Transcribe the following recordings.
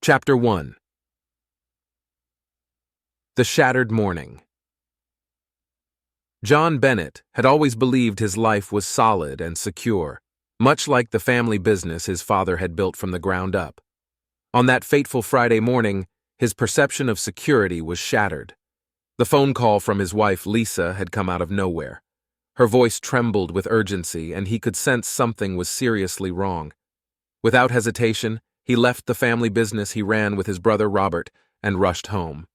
Chapter 1. The Shattered Morning. John Bennett had always believed his life was solid and secure, much like the family business his father had built from the ground up. On that fateful Friday morning, his perception of security was shattered. The phone call from his wife, Lisa, had come out of nowhere. Her voice trembled with urgency, and he could sense something was seriously wrong. Without hesitation, he left the family business he ran with his brother Robert and rushed home.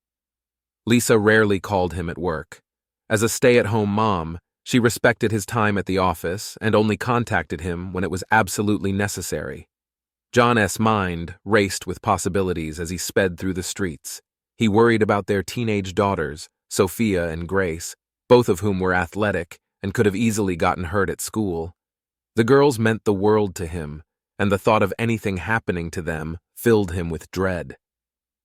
Lisa rarely called him at work. As a stay-at-home mom, she respected his time at the office and only contacted him when it was absolutely necessary. John's mind raced with possibilities as he sped through the streets. He worried about their teenage daughters, Sophia and Grace, both of whom were athletic and could have easily gotten hurt at school. The girls meant the world to him, and the thought of anything happening to them filled him with dread.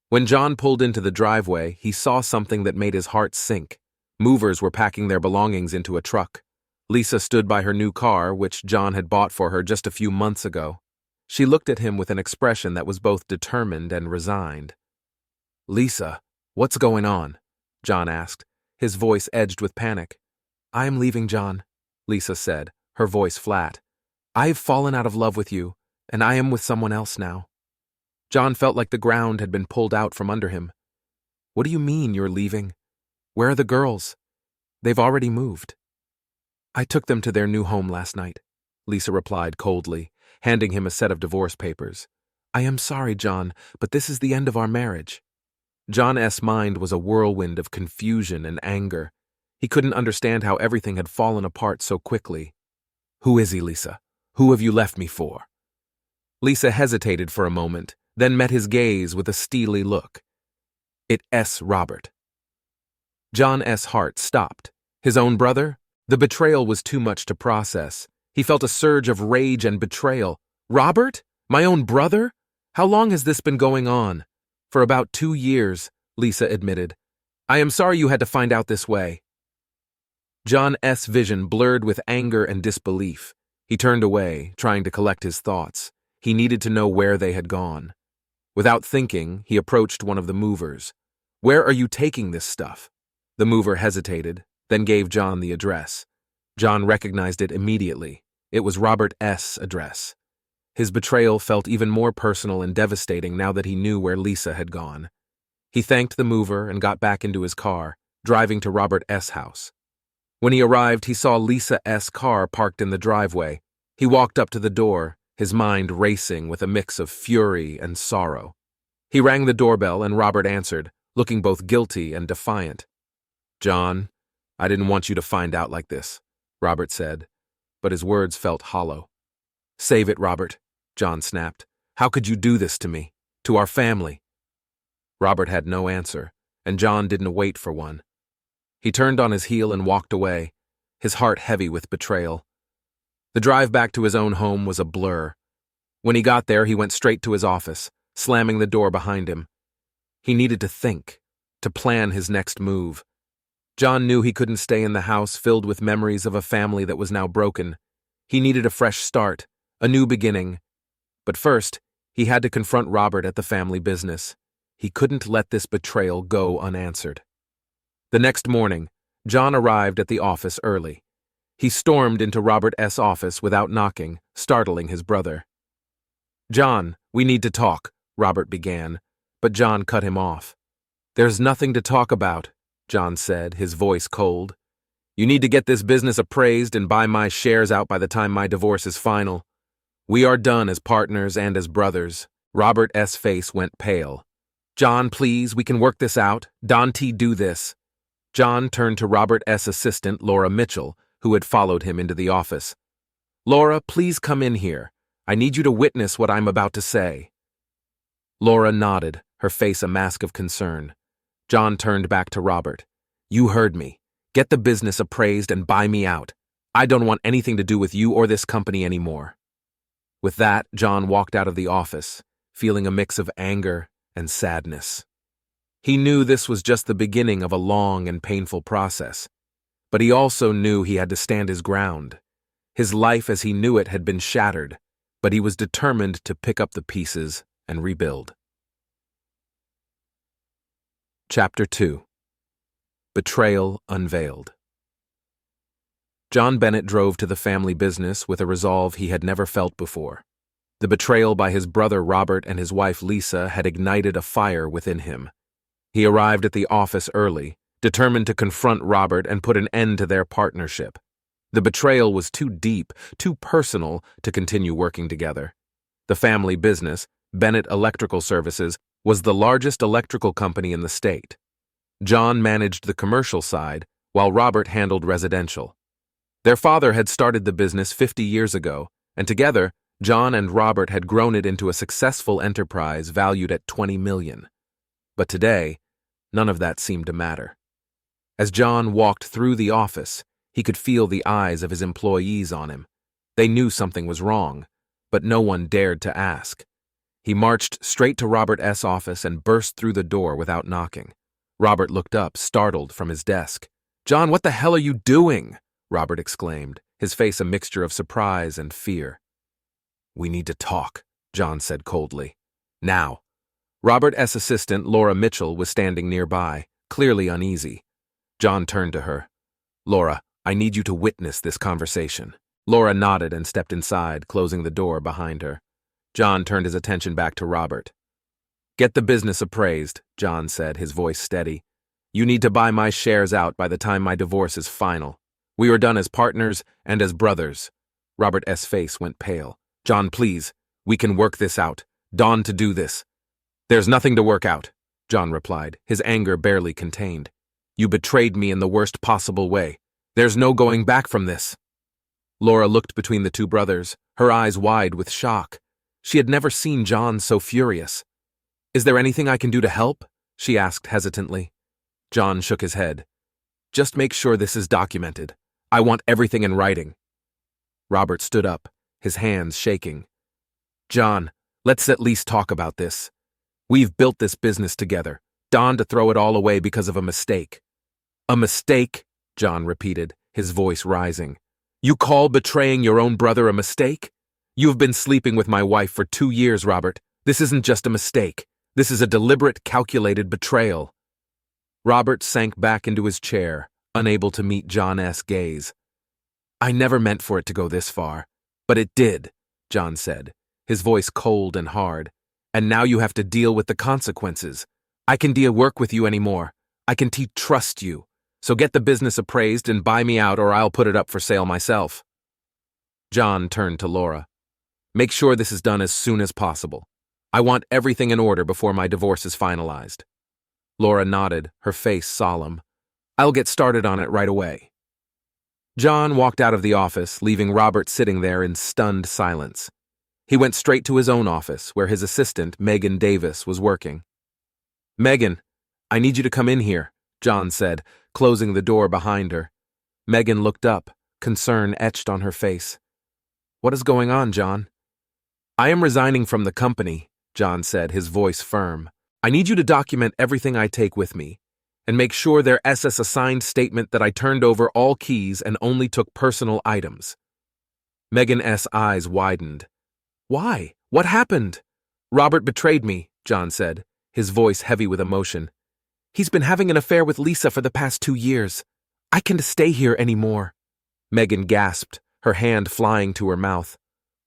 When John pulled into the driveway, he saw something that made his heart sink. Movers were packing their belongings into a truck. Lisa stood by her new car, which John had bought for her just a few months ago. She looked at him with an expression that was both determined and resigned. "Lisa, what's going on?" John asked, his voice edged with panic. "I am leaving, John," Lisa said, her voice flat. "I have fallen out of love with you, and I am with someone else now." John felt like the ground had been pulled out from under him. "What do you mean you're leaving? Where are the girls? They've already moved." "I took them to their new home last night," Lisa replied coldly, handing him a set of divorce papers. "I am sorry, John, but this is the end of our marriage." John's mind was a whirlwind of confusion and anger. He couldn't understand how everything had fallen apart so quickly. "Who is he, Lisa? Who have you left me for?" Lisa hesitated for a moment, then met his gaze with a steely look. "It's Robert." John's heart stopped. His own brother? The betrayal was too much to process. He felt a surge of rage and betrayal. "Robert? My own brother? How long has this been going on?" "For about 2 years, Lisa admitted. "I am sorry you had to find out this way." John's vision blurred with anger and disbelief. He turned away, trying to collect his thoughts. He needed to know where they had gone. Without thinking, he approached one of the movers. "Where are you taking this stuff?" The mover hesitated, then gave John the address. John recognized it immediately. It was Robert's address. His betrayal felt even more personal and devastating now that he knew where Lisa had gone. He thanked the mover and got back into his car, driving to Robert's house. When he arrived, he saw Lisa's car parked in the driveway. He walked up to the door, his mind racing with a mix of fury and sorrow. He rang the doorbell and Robert answered, looking both guilty and defiant. "John, I didn't want you to find out like this," Robert said, but his words felt hollow. "Save it, Robert," John snapped. "How could you do this to me, to our family?" Robert had no answer, and John didn't wait for one. He turned on his heel and walked away, his heart heavy with betrayal. The drive back to his own home was a blur. When he got there, he went straight to his office, slamming the door behind him. He needed to think, to plan his next move. John knew he couldn't stay in the house filled with memories of a family that was now broken. He needed a fresh start, a new beginning. But first, he had to confront Robert at the family business. He couldn't let this betrayal go unanswered. The next morning, John arrived at the office early. He stormed into Robert's office without knocking, startling his brother. "John, we need to talk," Robert began, but John cut him off. "There's nothing to talk about," John said, his voice cold. "You need to get this business appraised and buy my shares out by the time my divorce is final. We are done as partners and as brothers." Robert's face went pale. "John, please, we can work this out. Dante, do this." John turned to Robert's assistant, Laura Mitchell, who had followed him into the office. "Laura, please come in here. I need you to witness what I'm about to say." Laura nodded, her face a mask of concern. John turned back to Robert. "You heard me. Get the business appraised and buy me out. I don't want anything to do with you or this company anymore." With that, John walked out of the office, feeling a mix of anger and sadness. He knew this was just the beginning of a long and painful process, but he also knew he had to stand his ground. His life as he knew it had been shattered, but he was determined to pick up the pieces and rebuild. Chapter 2. Betrayal Unveiled. John Bennett drove to the family business with a resolve he had never felt before. The betrayal by his brother Robert and his wife Lisa had ignited a fire within him. He arrived at the office early, determined to confront Robert and put an end to their partnership. The betrayal was too deep, too personal to continue working together. The family business, Bennett Electrical Services, was the largest electrical company in the state. John managed the commercial side, while Robert handled residential. Their father had started the business 50 years ago, and together, John and Robert had grown it into a successful enterprise valued at $20 million. But today, none of that seemed to matter. As John walked through the office, he could feel the eyes of his employees on him. They knew something was wrong, but no one dared to ask. He marched straight to Robert's office and burst through the door without knocking. Robert looked up, startled, from his desk. "John, what the hell are you doing?" Robert exclaimed, his face a mixture of surprise and fear. "We need to talk," John said coldly. "Now." Robert's assistant, Laura Mitchell, was standing nearby, clearly uneasy. John turned to her. "Laura, I need you to witness this conversation." Laura nodded and stepped inside, closing the door behind her. John turned his attention back to Robert. "Get the business appraised," John said, his voice steady. "You need to buy my shares out by the time my divorce is final. We are done as partners and as brothers." Robert's face went pale. "John, please, we can work this out. Dawn to do this." "There's nothing to work out," John replied, his anger barely contained. "You betrayed me in the worst possible way. There's no going back from this." Laura looked between the two brothers, her eyes wide with shock. She had never seen John so furious. "Is there anything I can do to help?" she asked hesitantly. John shook his head. "Just make sure this is documented. I want everything in writing." Robert stood up, his hands shaking. "John, let's at least talk about this. We've built this business together. Dawn to throw it all away because of a mistake." "A mistake?" John repeated, his voice rising. "You call betraying your own brother a mistake? You've been sleeping with my wife for 2 years, Robert. This isn't just a mistake. This is a deliberate, calculated betrayal." Robert sank back into his chair, unable to meet John's gaze. "I never meant for it to go this far, but it did," John said, his voice cold and hard. "And now you have to deal with the consequences. I can work with you anymore. I can trust you. So get the business appraised and buy me out, or I'll put it up for sale myself." John turned to Laura. "Make sure this is done as soon as possible. I want everything in order before my divorce is finalized." Laura nodded, her face solemn. "I'll get started on it right away." John walked out of the office, leaving Robert sitting there in stunned silence. He went straight to his own office, where his assistant, Megan Davis, was working. "Megan, I need you to come in here," John said, closing the door behind her. Megan looked up, concern etched on her face. "What is going on, John?" "I am resigning from the company," John said, his voice firm. "I need you to document everything I take with me, and make sure there's a signed statement that I turned over all keys and only took personal items." Megan's eyes widened. "Why? What happened?" "Robert betrayed me," John said, his voice heavy with emotion. "He's been having an affair with Lisa for the past 2 years. I can't stay here anymore." Megan gasped, her hand flying to her mouth.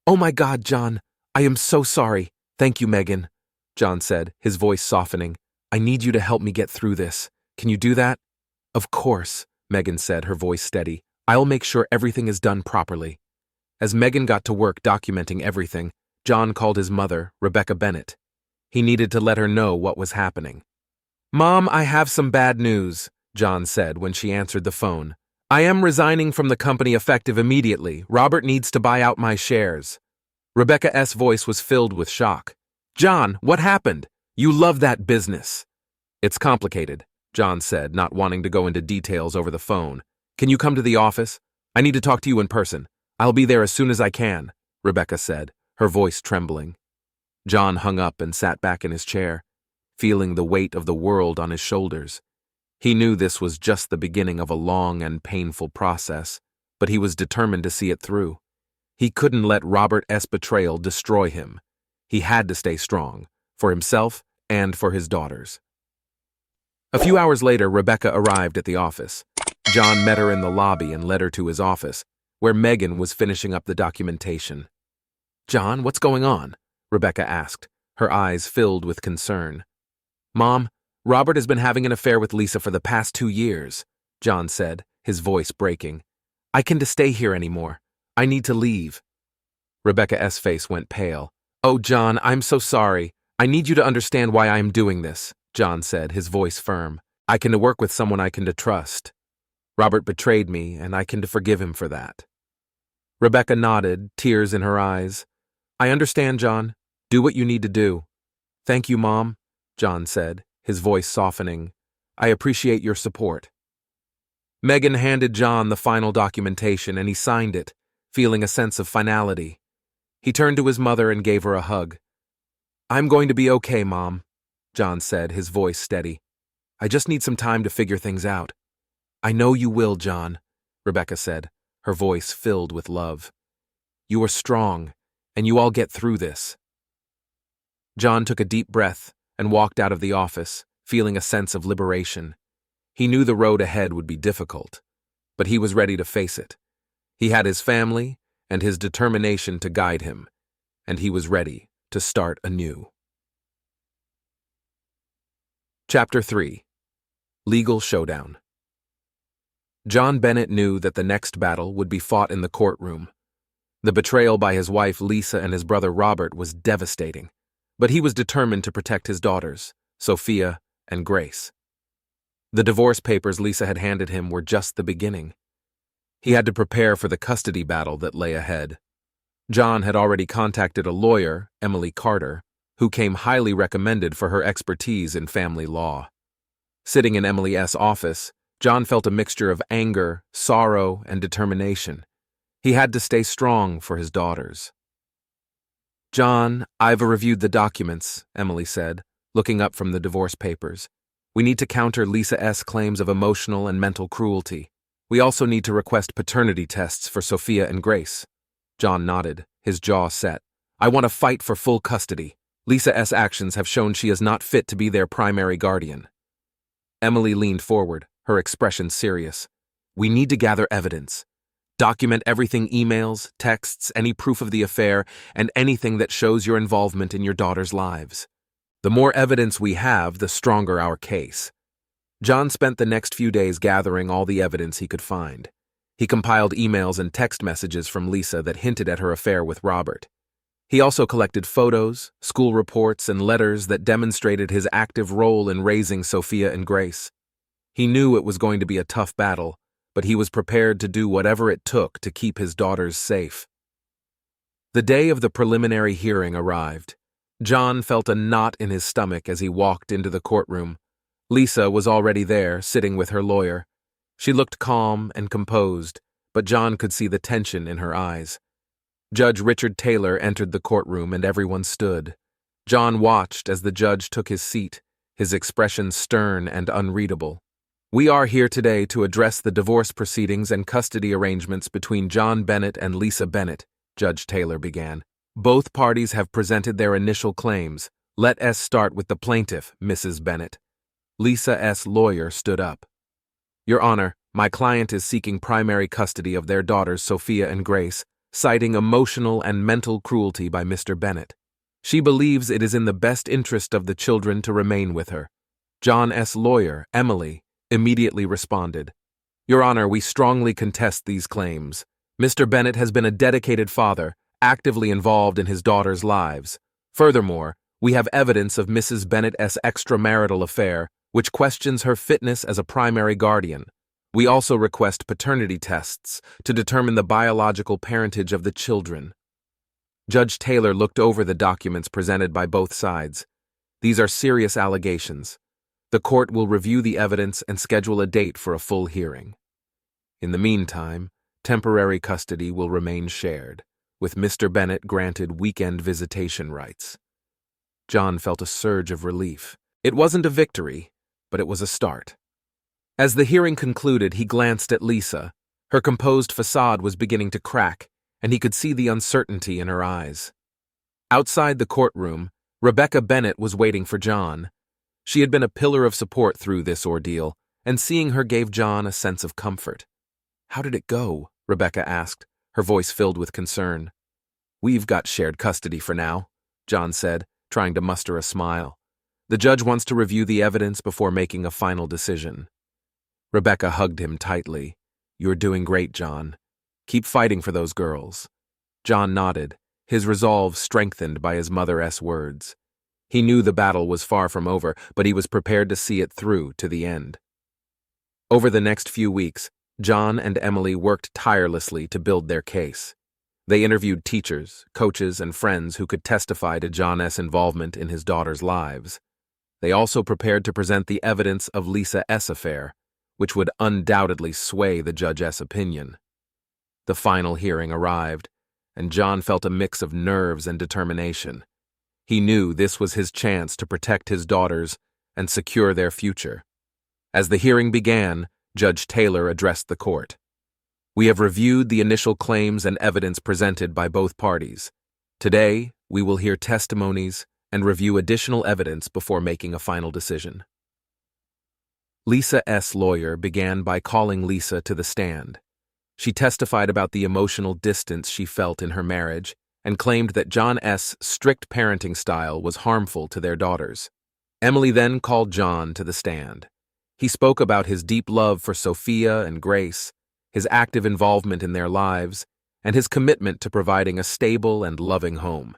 "Oh my God, John, I am so sorry." "Thank you, Megan," John said, his voice softening. "I need you to help me get through this. Can you do that?" "Of course," Megan said, her voice steady. "I'll make sure everything is done properly." As Megan got to work documenting everything, John called his mother, Rebecca Bennett. He needed to let her know what was happening. "Mom, I have some bad news," John said when she answered the phone. "I am resigning from the company effective immediately. Robert needs to buy out my shares." Rebecca's voice was filled with shock. "John, what happened? You love that business." "It's complicated," John said, not wanting to go into details over the phone. "Can you come to the office? I need to talk to you in person. I'll be there as soon as I can," Rebecca said, her voice trembling. John hung up and sat back in his chair, feeling the weight of the world on his shoulders. He knew this was just the beginning of a long and painful process, but he was determined to see it through. He couldn't let Robert's betrayal destroy him. He had to stay strong, for himself and for his daughters. A few hours later, Rebecca arrived at the office. John met her in the lobby and led her to his office, where Megan was finishing up the documentation. "John, what's going on?" Rebecca asked, her eyes filled with concern. "Mom, Robert has been having an affair with Lisa for the past 2 years," John said, his voice breaking. "I can't stay here anymore. I need to leave." Rebecca's face went pale. "Oh, John, I'm so sorry. I need you to understand why I am doing this," John said, his voice firm. "I can work with someone I can trust. Robert betrayed me, and I can forgive him for that." Rebecca nodded, tears in her eyes. "I understand, John. Do what you need to do." "Thank you, Mom," John said, his voice softening. "I appreciate your support." Megan handed John the final documentation, and he signed it, feeling a sense of finality. He turned to his mother and gave her a hug. "I'm going to be okay, Mom," John said, his voice steady. "I just need some time to figure things out." "I know you will, John," Rebecca said, her voice filled with love. "You are strong, and you all get through this." John took a deep breath and walked out of the office, feeling a sense of liberation. He knew the road ahead would be difficult, but he was ready to face it. He had his family and his determination to guide him, and he was ready to start anew. Chapter 3. Legal Showdown. John Bennett knew that the next battle would be fought in the courtroom. The betrayal by his wife Lisa and his brother Robert was devastating, but he was determined to protect his daughters, Sophia and Grace. The divorce papers Lisa had handed him were just the beginning. He had to prepare for the custody battle that lay ahead. John had already contacted a lawyer, Emily Carter, who came highly recommended for her expertise in family law. Sitting in Emily's office, John felt a mixture of anger, sorrow, and determination. He had to stay strong for his daughters. "John, I've reviewed the documents," Emily said, looking up from the divorce papers. "We need to counter Lisa's claims of emotional and mental cruelty. We also need to request paternity tests for Sophia and Grace." John nodded, his jaw set. "I want to fight for full custody. Lisa's actions have shown she is not fit to be their primary guardian." Emily leaned forward, her expression serious. "We need to gather evidence. Document everything: emails, texts, any proof of the affair, and anything that shows your involvement in your daughters' lives. The more evidence we have, the stronger our case." John spent the next few days gathering all the evidence he could find. He compiled emails and text messages from Lisa that hinted at her affair with Robert. He also collected photos, school reports, and letters that demonstrated his active role in raising Sophia and Grace. He knew it was going to be a tough battle, but he was prepared to do whatever it took to keep his daughters safe. The day of the preliminary hearing arrived. John felt a knot in his stomach as he walked into the courtroom. Lisa was already there, sitting with her lawyer. She looked calm and composed, but John could see the tension in her eyes. Judge Richard Taylor entered the courtroom and everyone stood. John watched as the judge took his seat, his expression stern and unreadable. "We are here today to address the divorce proceedings and custody arrangements between John Bennett and Lisa Bennett," Judge Taylor began. "Both parties have presented their initial claims. Let us start with the plaintiff, Mrs. Bennett." Lisa's lawyer stood up. "Your Honor, my client is seeking primary custody of their daughters Sophia and Grace, citing emotional and mental cruelty by Mr. Bennett. She believes it is in the best interest of the children to remain with her." John's lawyer, Emily, immediately responded. "Your Honor, we strongly contest these claims. Mr. Bennett has been a dedicated father, actively involved in his daughters' lives. Furthermore, we have evidence of Mrs. Bennett's extramarital affair, which questions her fitness as a primary guardian. We also request paternity tests to determine the biological parentage of the children." Judge Taylor looked over the documents presented by both sides. "These are serious allegations. The court will review the evidence and schedule a date for a full hearing. In the meantime, temporary custody will remain shared, with Mr. Bennett granted weekend visitation rights." John felt a surge of relief. It wasn't a victory, but it was a start. As the hearing concluded, he glanced at Lisa. Her composed facade was beginning to crack, and he could see the uncertainty in her eyes. Outside the courtroom, Rebecca Bennett was waiting for John. She had been a pillar of support through this ordeal, and seeing her gave John a sense of comfort. "How did it go?" Rebecca asked, her voice filled with concern. "We've got shared custody for now," John said, trying to muster a smile. "The judge wants to review the evidence before making a final decision." Rebecca hugged him tightly. "You're doing great, John. Keep fighting for those girls." John nodded, his resolve strengthened by his mother's words. He knew the battle was far from over, but he was prepared to see it through to the end. Over the next few weeks, John and Emily worked tirelessly to build their case. They interviewed teachers, coaches, and friends who could testify to John's involvement in his daughters' lives. They also prepared to present the evidence of Lisa's affair, which would undoubtedly sway the judge's opinion. The final hearing arrived, and John felt a mix of nerves and determination. He knew this was his chance to protect his daughters and secure their future. As the hearing began, Judge Taylor addressed the court. "We have reviewed the initial claims and evidence presented by both parties. Today, we will hear testimonies and review additional evidence before making a final decision." Lisa's lawyer began by calling Lisa to the stand. She testified about the emotional distance she felt in her marriage and claimed that John's strict parenting style was harmful to their daughters. Emily then called John to the stand. He spoke about his deep love for Sophia and Grace, his active involvement in their lives, and his commitment to providing a stable and loving home.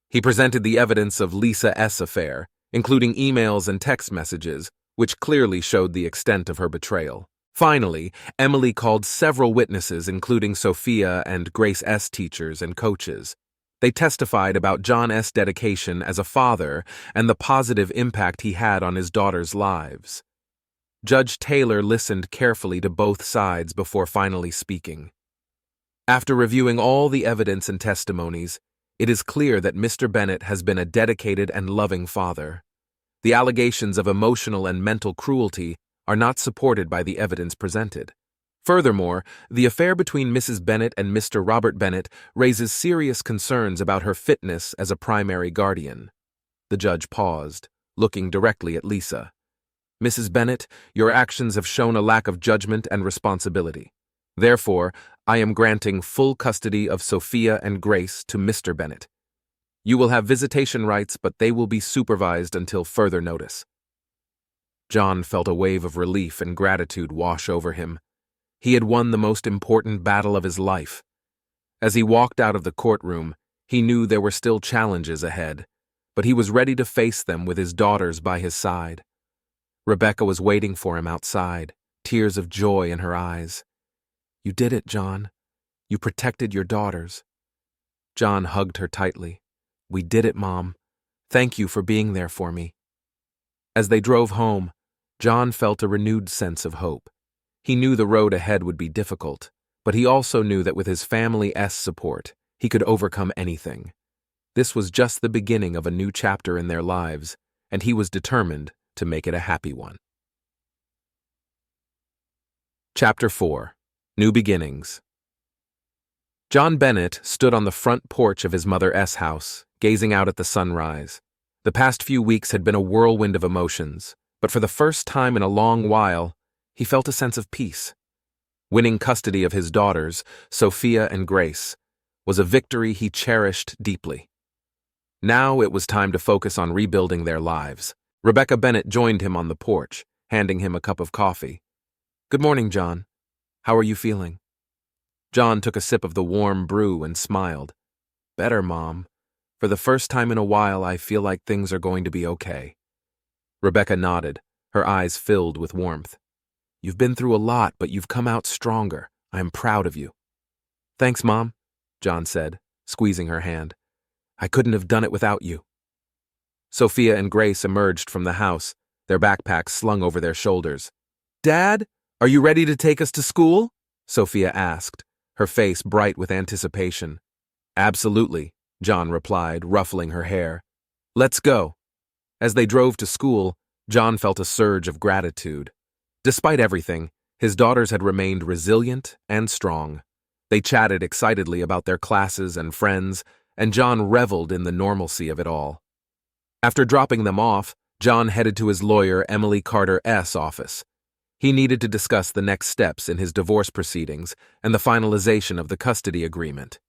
He presented the evidence of Lisa's affair, including emails and text messages, which clearly showed the extent of her betrayal. Finally, Emily called several witnesses, including Sophia and Grace's teachers and coaches. They testified about John's dedication as a father and the positive impact he had on his daughters' lives. Judge Taylor listened carefully to both sides before finally speaking. After reviewing all the evidence and testimonies, it is clear that Mr. Bennett has been a dedicated and loving father. The allegations of emotional and mental cruelty are not supported by the evidence presented. Furthermore, the affair between Mrs. Bennett and Mr. Robert Bennett raises serious concerns about her fitness as a primary guardian. The judge paused, looking directly at Lisa. "Mrs. Bennett, your actions have shown a lack of judgment and responsibility. Therefore, I am granting full custody of Sophia and Grace to Mr. Bennett. You will have visitation rights, but they will be supervised until further notice." John felt a wave of relief and gratitude wash over him. He had won the most important battle of his life. As he walked out of the courtroom, he knew there were still challenges ahead, but he was ready to face them with his daughters by his side. Rebecca was waiting for him outside, tears of joy in her eyes. "You did it, John. You protected your daughters." John hugged her tightly. "We did it, Mom. Thank you for being there for me." As they drove home, John felt a renewed sense of hope. He knew the road ahead would be difficult, but he also knew that with his family's support, he could overcome anything. This was just the beginning of a new chapter in their lives, and he was determined to make it a happy one. Chapter 4. New Beginnings. John Bennett stood on the front porch of his mother's house, gazing out at the sunrise. The past few weeks had been a whirlwind of emotions, but for the first time in a long while, he felt a sense of peace. Winning custody of his daughters, Sophia and Grace, was a victory he cherished deeply. Now it was time to focus on rebuilding their lives. Rebecca Bennett joined him on the porch, handing him a cup of coffee. "Good morning, John. How are you feeling?" John took a sip of the warm brew and smiled. "Better, Mom. For the first time in a while, I feel like things are going to be okay." Rebecca nodded, her eyes filled with warmth. "You've been through a lot, but you've come out stronger. I am proud of you." "Thanks, Mom," John said, squeezing her hand. "I couldn't have done it without you." Sophia and Grace emerged from the house, their backpacks slung over their shoulders. "Dad, are you ready to take us to school?" Sophia asked, her face bright with anticipation. "Absolutely," John replied, ruffling her hair. "Let's go." As they drove to school, John felt a surge of gratitude. Despite everything, his daughters had remained resilient and strong. They chatted excitedly about their classes and friends, and John reveled in the normalcy of it all. After dropping them off, John headed to his lawyer, Emily Carter's office. He needed to discuss the next steps in his divorce proceedings and the finalization of the custody agreement.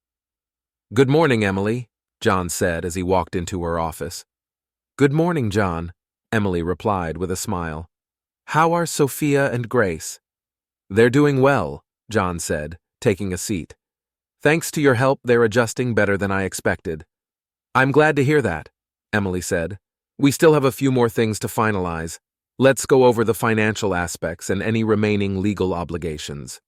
"Good morning, Emily," John said as he walked into her office. "Good morning, John," Emily replied with a smile. "How are Sophia and Grace?" "They're doing well," John said, taking a seat. "Thanks to your help, they're adjusting better than I expected." "I'm glad to hear that," Emily said. "We still have a few more things to finalize. Let's go over the financial aspects and any remaining legal obligations."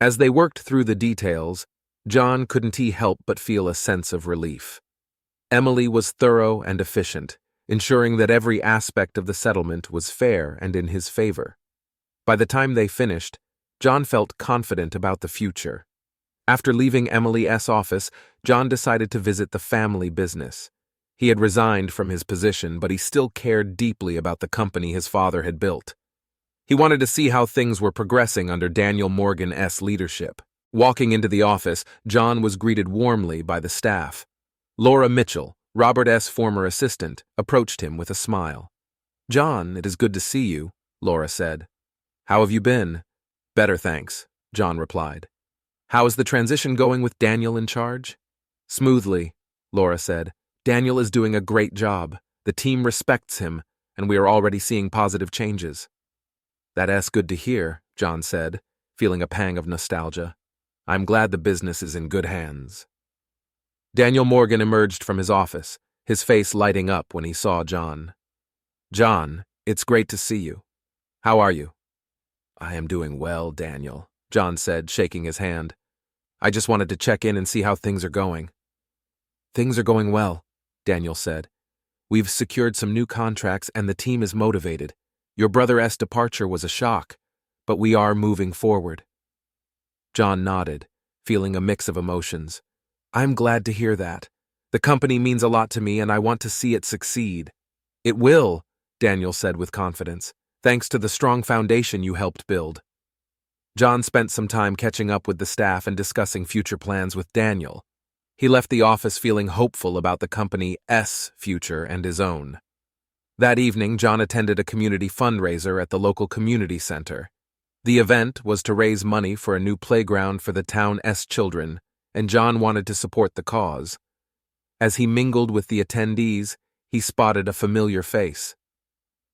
As they worked through the details, John couldn't help but feel a sense of relief. Emily was thorough and efficient, ensuring that every aspect of the settlement was fair and in his favor. By the time they finished, John felt confident about the future. After leaving Emily's office, John decided to visit the family business. He had resigned from his position, but he still cared deeply about the company his father had built. He wanted to see how things were progressing under Daniel Morgan's leadership. Walking into the office, John was greeted warmly by the staff. Laura Mitchell, Robert's former assistant, approached him with a smile. "John, it is good to see you," Laura said. "How have you been?" "Better, thanks," John replied. "How is the transition going with Daniel in charge?" "Smoothly," Laura said. "Daniel is doing a great job. The team respects him, and we are already seeing positive changes." "That's good to hear," John said, feeling a pang of nostalgia. "I'm glad the business is in good hands." Daniel Morgan emerged from his office, his face lighting up when he saw John. "John, it's great to see you. How are you?" "I am doing well, Daniel," John said, shaking his hand. "I just wanted to check in and see how things are going." "Things are going well," Daniel said. "We've secured some new contracts and the team is motivated. Your brother's departure was a shock, but we are moving forward." John nodded, feeling a mix of emotions. "I'm glad to hear that. The company means a lot to me and I want to see it succeed." "It will," Daniel said with confidence, "thanks to the strong foundation you helped build." John spent some time catching up with the staff and discussing future plans with Daniel. He left the office feeling hopeful about the company's future and his own. That evening, John attended a community fundraiser at the local community center. The event was to raise money for a new playground for the town's children, and John wanted to support the cause. As he mingled with the attendees, he spotted a familiar face.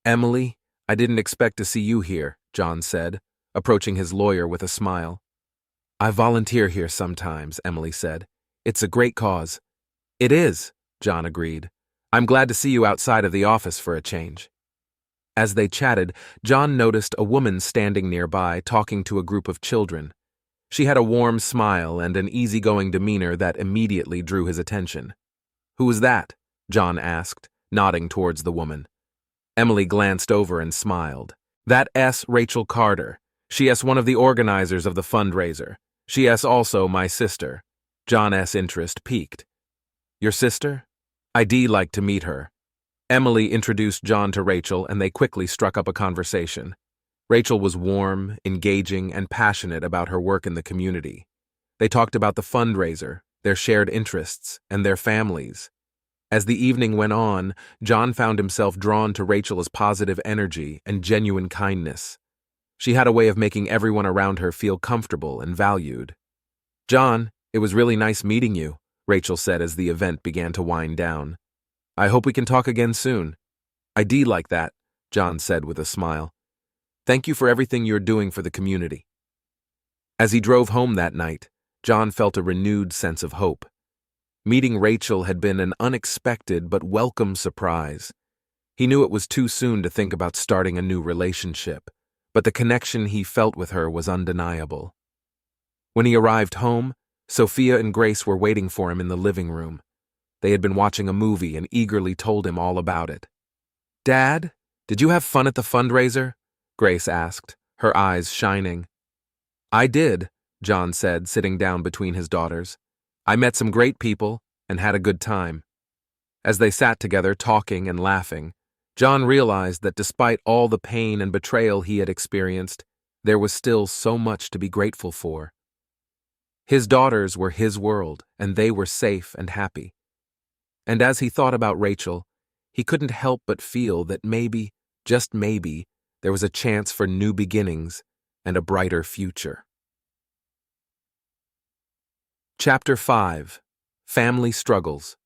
"Emily, I didn't expect to see you here," John said, approaching his lawyer with a smile. "I volunteer here sometimes," Emily said. "It's a great cause." "It is," John agreed. "I'm glad to see you outside of the office for a change." As they chatted, John noticed a woman standing nearby talking to a group of children. She had a warm smile and an easygoing demeanor that immediately drew his attention. "Who was that?" John asked, nodding towards the woman. Emily glanced over and smiled. "That's Rachel Carter. She is one of the organizers of the fundraiser. She is also my sister." John's interest piqued. "Your sister? I'd like to meet her." Emily introduced John to Rachel and they quickly struck up a conversation. Rachel was warm, engaging, and passionate about her work in the community. They talked about the fundraiser, their shared interests, and their families. As the evening went on, John found himself drawn to Rachel's positive energy and genuine kindness. She had a way of making everyone around her feel comfortable and valued. "John, it was really nice meeting you," Rachel said as the event began to wind down. "I hope we can talk again soon." "I'd like that," John said with a smile. "Thank you for everything you're doing for the community." As he drove home that night, John felt a renewed sense of hope. Meeting Rachel had been an unexpected but welcome surprise. He knew it was too soon to think about starting a new relationship, but the connection he felt with her was undeniable. When he arrived home, Sophia and Grace were waiting for him in the living room. They had been watching a movie and eagerly told him all about it. "Dad, did you have fun at the fundraiser?" Grace asked, her eyes shining. "I did," John said, sitting down between his daughters. "I met some great people and had a good time." As they sat together talking and laughing, John realized that despite all the pain and betrayal he had experienced, there was still so much to be grateful for. His daughters were his world, and they were safe and happy. And as he thought about Rachel, he couldn't help but feel that maybe, just maybe, there was a chance for new beginnings and a brighter future. Chapter 5. Family Struggles.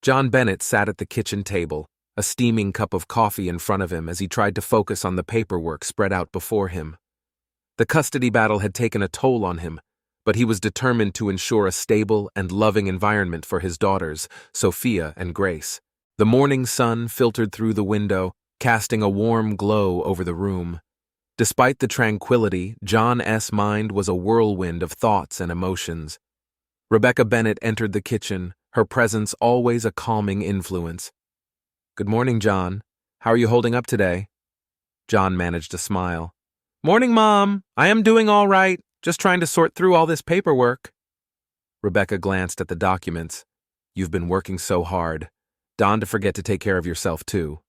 John Bennett sat at the kitchen table, a steaming cup of coffee in front of him as he tried to focus on the paperwork spread out before him. The custody battle had taken a toll on him, but he was determined to ensure a stable and loving environment for his daughters, Sophia and Grace. The morning sun filtered through the window, casting a warm glow over the room. Despite the tranquility, John's mind was a whirlwind of thoughts and emotions. Rebecca Bennett entered the kitchen, her presence always a calming influence. "Good morning, John. How are you holding up today?" John managed a smile. "Morning, Mom. I am doing all right, just trying to sort through all this paperwork." Rebecca glanced at the documents. "You've been working so hard. Don't forget to take care of yourself, too."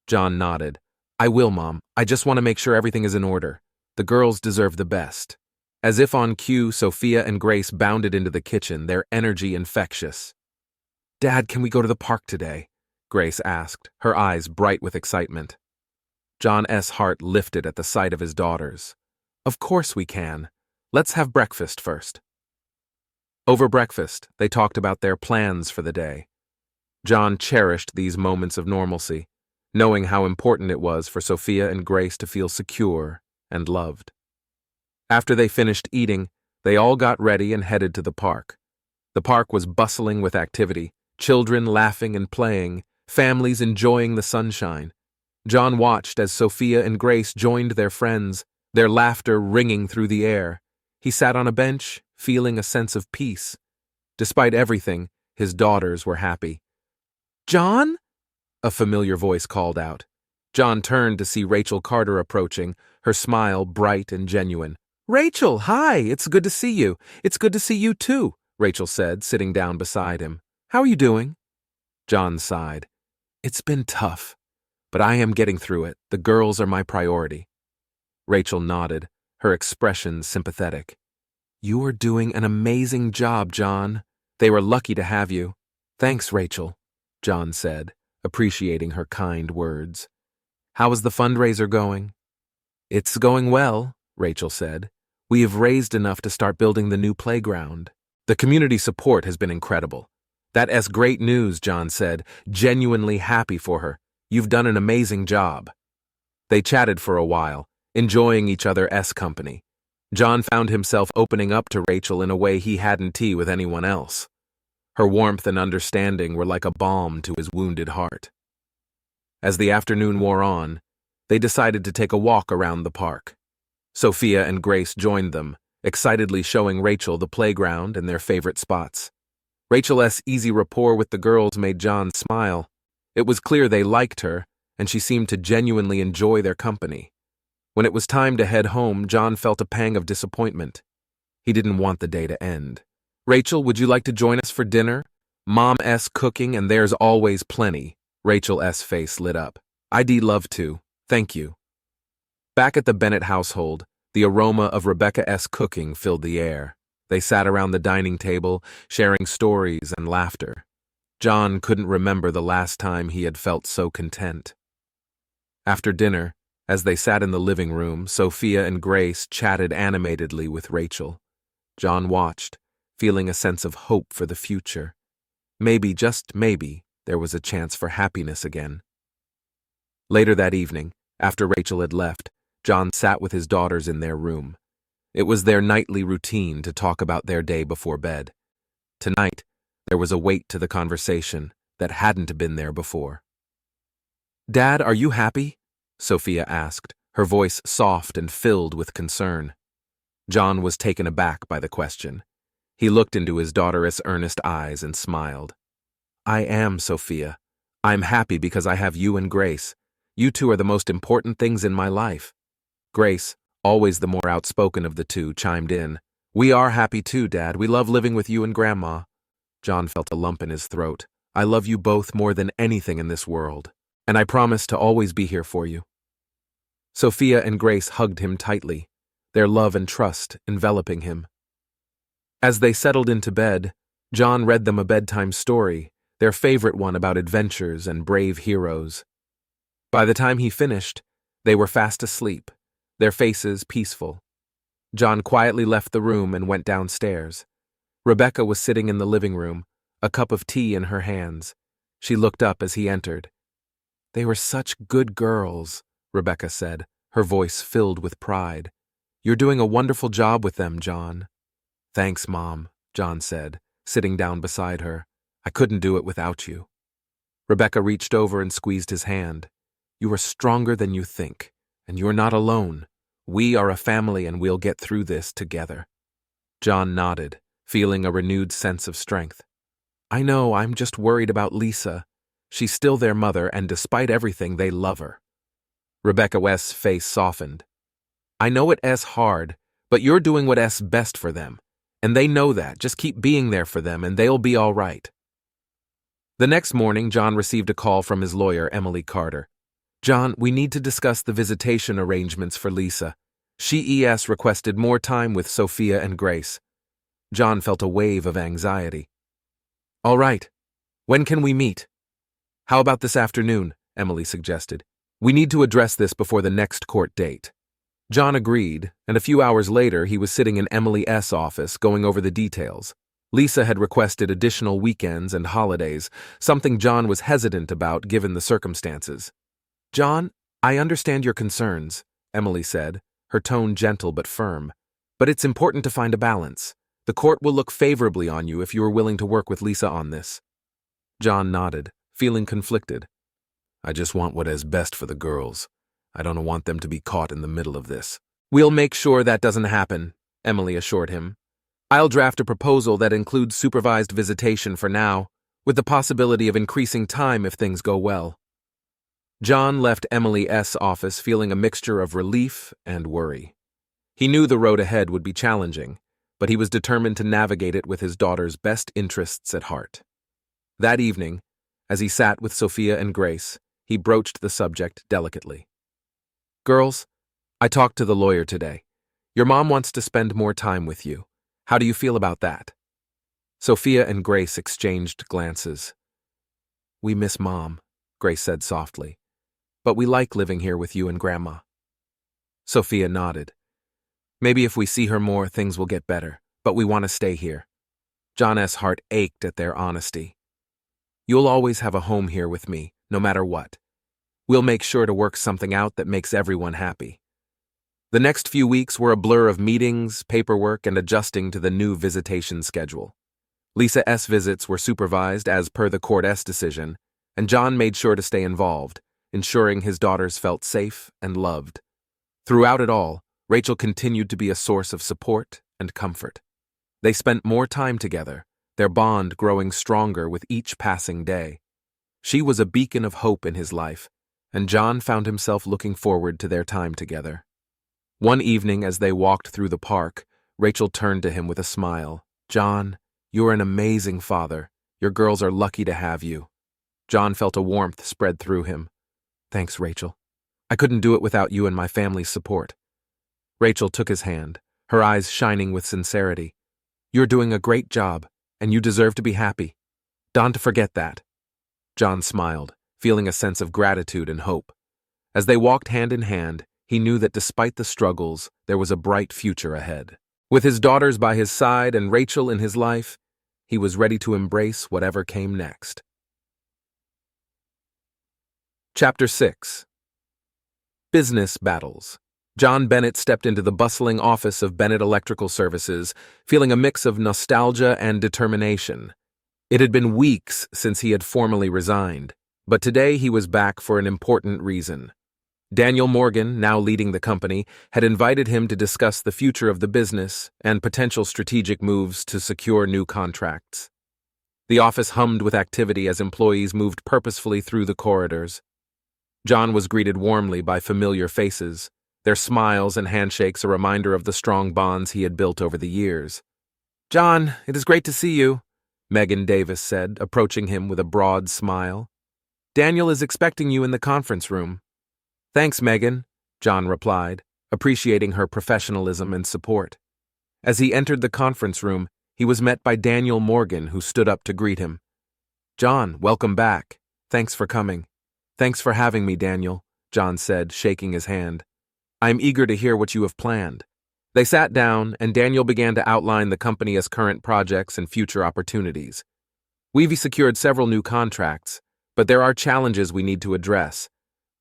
John nodded. "I will, Mom. I just want to make sure everything is in order. The girls deserve the best." As if on cue, Sophia and Grace bounded into the kitchen, their energy infectious. "Dad, can we go to the park today?" Grace asked, her eyes bright with excitement. John's heart lifted at the sight of his daughters. "Of course we can. Let's have breakfast first." Over breakfast, they talked about their plans for the day. John cherished these moments of normalcy, knowing how important it was for Sophia and Grace to feel secure and loved. After they finished eating, they all got ready and headed to the park. The park was bustling with activity, children laughing and playing, families enjoying the sunshine. John watched as Sophia and Grace joined their friends, their laughter ringing through the air. He sat on a bench, feeling a sense of peace. Despite everything, his daughters were happy. "John?" a familiar voice called out. John turned to see Rachel Carter approaching, her smile bright and genuine. "Rachel, hi, it's good to see you. It's good to see you too," Rachel said, sitting down beside him. "How are you doing?" John sighed. "It's been tough, but I am getting through it. The girls are my priority." Rachel nodded, her expression sympathetic. "You are doing an amazing job, John. They were lucky to have you." "Thanks, Rachel," John said, appreciating her kind words. "How is the fundraiser going?" "It's going well," Rachel said. "We have raised enough to start building the new playground. The community support has been incredible." "That's great news," John said, genuinely happy for her. "You've done an amazing job." They chatted for a while, enjoying each other's company. John found himself opening up to Rachel in a way he hadn't with anyone else. Her warmth and understanding were like a balm to his wounded heart. As the afternoon wore on, they decided to take a walk around the park. Sophia and Grace joined them, excitedly showing Rachel the playground and their favorite spots. Rachel's easy rapport with the girls made John smile. It was clear they liked her, and she seemed to genuinely enjoy their company. When it was time to head home, John felt a pang of disappointment. He didn't want the day to end. "Rachel, would you like to join us for dinner? Mom's cooking and there's always plenty." Rachel's face lit up. "I'd love to. Thank you." Back at the Bennett household, the aroma of Rebecca's cooking filled the air. They sat around the dining table, sharing stories and laughter. John couldn't remember the last time he had felt so content. After dinner, as they sat in the living room, Sophia and Grace chatted animatedly with Rachel. John watched, feeling a sense of hope for the future. Maybe, just maybe, there was a chance for happiness again. Later that evening, after Rachel had left, John sat with his daughters in their room. It was their nightly routine to talk about their day before bed. Tonight, there was a weight to the conversation that hadn't been there before. "Dad, are you happy?" Sophia asked, her voice soft and filled with concern. John was taken aback by the question. He looked into his daughter's earnest eyes and smiled. "I am, Sophia. I'm happy because I have you and Grace. You two are the most important things in my life." Grace, always the more outspoken of the two, chimed in. "We are happy too, Dad. We love living with you and Grandma." John felt a lump in his throat. "I love you both more than anything in this world, and I promise to always be here for you." Sophia and Grace hugged him tightly, their love and trust enveloping him. As they settled into bed, John read them a bedtime story, their favorite one about adventures and brave heroes. By the time he finished, they were fast asleep, their faces peaceful. John quietly left the room and went downstairs. Rebecca was sitting in the living room, a cup of tea in her hands. She looked up as he entered. "They were such good girls," Rebecca said, her voice filled with pride. "You're doing a wonderful job with them, John." "Thanks, Mom," John said, sitting down beside her. "I couldn't do it without you." Rebecca reached over and squeezed his hand. "You are stronger than you think, and you're not alone. We are a family and we'll get through this together." John nodded, feeling a renewed sense of strength. "I know, I'm just worried about Lisa. She's still their mother, and despite everything, they love her." Rebecca's face softened. "I know it's hard, but you're doing what's best for them. And they know that. Just keep being there for them, and they'll be all right." The next morning, John received a call from his lawyer, Emily Carter. "John, we need to discuss the visitation arrangements for Lisa. She's requested more time with Sophia and Grace." John felt a wave of anxiety. "All right. When can we meet?" "How about this afternoon?" Emily suggested. "We need to address this before the next court date." John agreed, and a few hours later he was sitting in Emily's office going over the details. Lisa had requested additional weekends and holidays, something John was hesitant about given the circumstances. "John, I understand your concerns," Emily said, her tone gentle but firm. "But it's important to find a balance. The court will look favorably on you if you are willing to work with Lisa on this." John nodded, feeling conflicted. "I just want what is best for the girls. I don't want them to be caught in the middle of this." "We'll make sure that doesn't happen," Emily assured him. "I'll draft a proposal that includes supervised visitation for now, with the possibility of increasing time if things go well." John left Emily's office feeling a mixture of relief and worry. He knew the road ahead would be challenging, but he was determined to navigate it with his daughter's best interests at heart. That evening, as he sat with Sophia and Grace, he broached the subject delicately. "Girls, I talked to the lawyer today. Your mom wants to spend more time with you. How do you feel about that?" Sophia and Grace exchanged glances. "We miss Mom," Grace said softly, "but we like living here with you and Grandma." Sophia nodded. "Maybe if we see her more, things will get better, but we want to stay here." John's heart ached at their honesty. "You'll always have a home here with me, no matter what. We'll make sure to work something out that makes everyone happy." The next few weeks were a blur of meetings, paperwork, and adjusting to the new visitation schedule. Lisa's visits were supervised as per the court's decision, and John made sure to stay involved, ensuring his daughters felt safe and loved. Throughout it all, Rachel continued to be a source of support and comfort. They spent more time together, their bond growing stronger with each passing day. She was a beacon of hope in his life, and John found himself looking forward to their time together. One evening as they walked through the park, Rachel turned to him with a smile. "John, you're an amazing father. Your girls are lucky to have you." John felt a warmth spread through him. "Thanks, Rachel. I couldn't do it without you and my family's support." Rachel took his hand, her eyes shining with sincerity. "You're doing a great job, and you deserve to be happy. Don't forget that." John smiled, feeling a sense of gratitude and hope. As they walked hand in hand, he knew that despite the struggles, there was a bright future ahead. With his daughters by his side and Rachel in his life, he was ready to embrace whatever came next. Chapter 6. Business Battles. John Bennett stepped into the bustling office of Bennett Electrical Services, feeling a mix of nostalgia and determination. It had been weeks since he had formally resigned, but today he was back for an important reason. Daniel Morgan, now leading the company, had invited him to discuss the future of the business and potential strategic moves to secure new contracts. The office hummed with activity as employees moved purposefully through the corridors. John was greeted warmly by familiar faces, their smiles and handshakes a reminder of the strong bonds he had built over the years. "John, it is great to see you," Megan Davis said, approaching him with a broad smile. "Daniel is expecting you in the conference room." "Thanks, Megan," John replied, appreciating her professionalism and support. As he entered the conference room, he was met by Daniel Morgan, who stood up to greet him. John, welcome back. Thanks for coming. Thanks for having me, Daniel, John said, shaking his hand. I'm eager to hear what you have planned. They sat down, and Daniel began to outline the company's current projects and future opportunities. We've secured several new contracts, but there are challenges we need to address.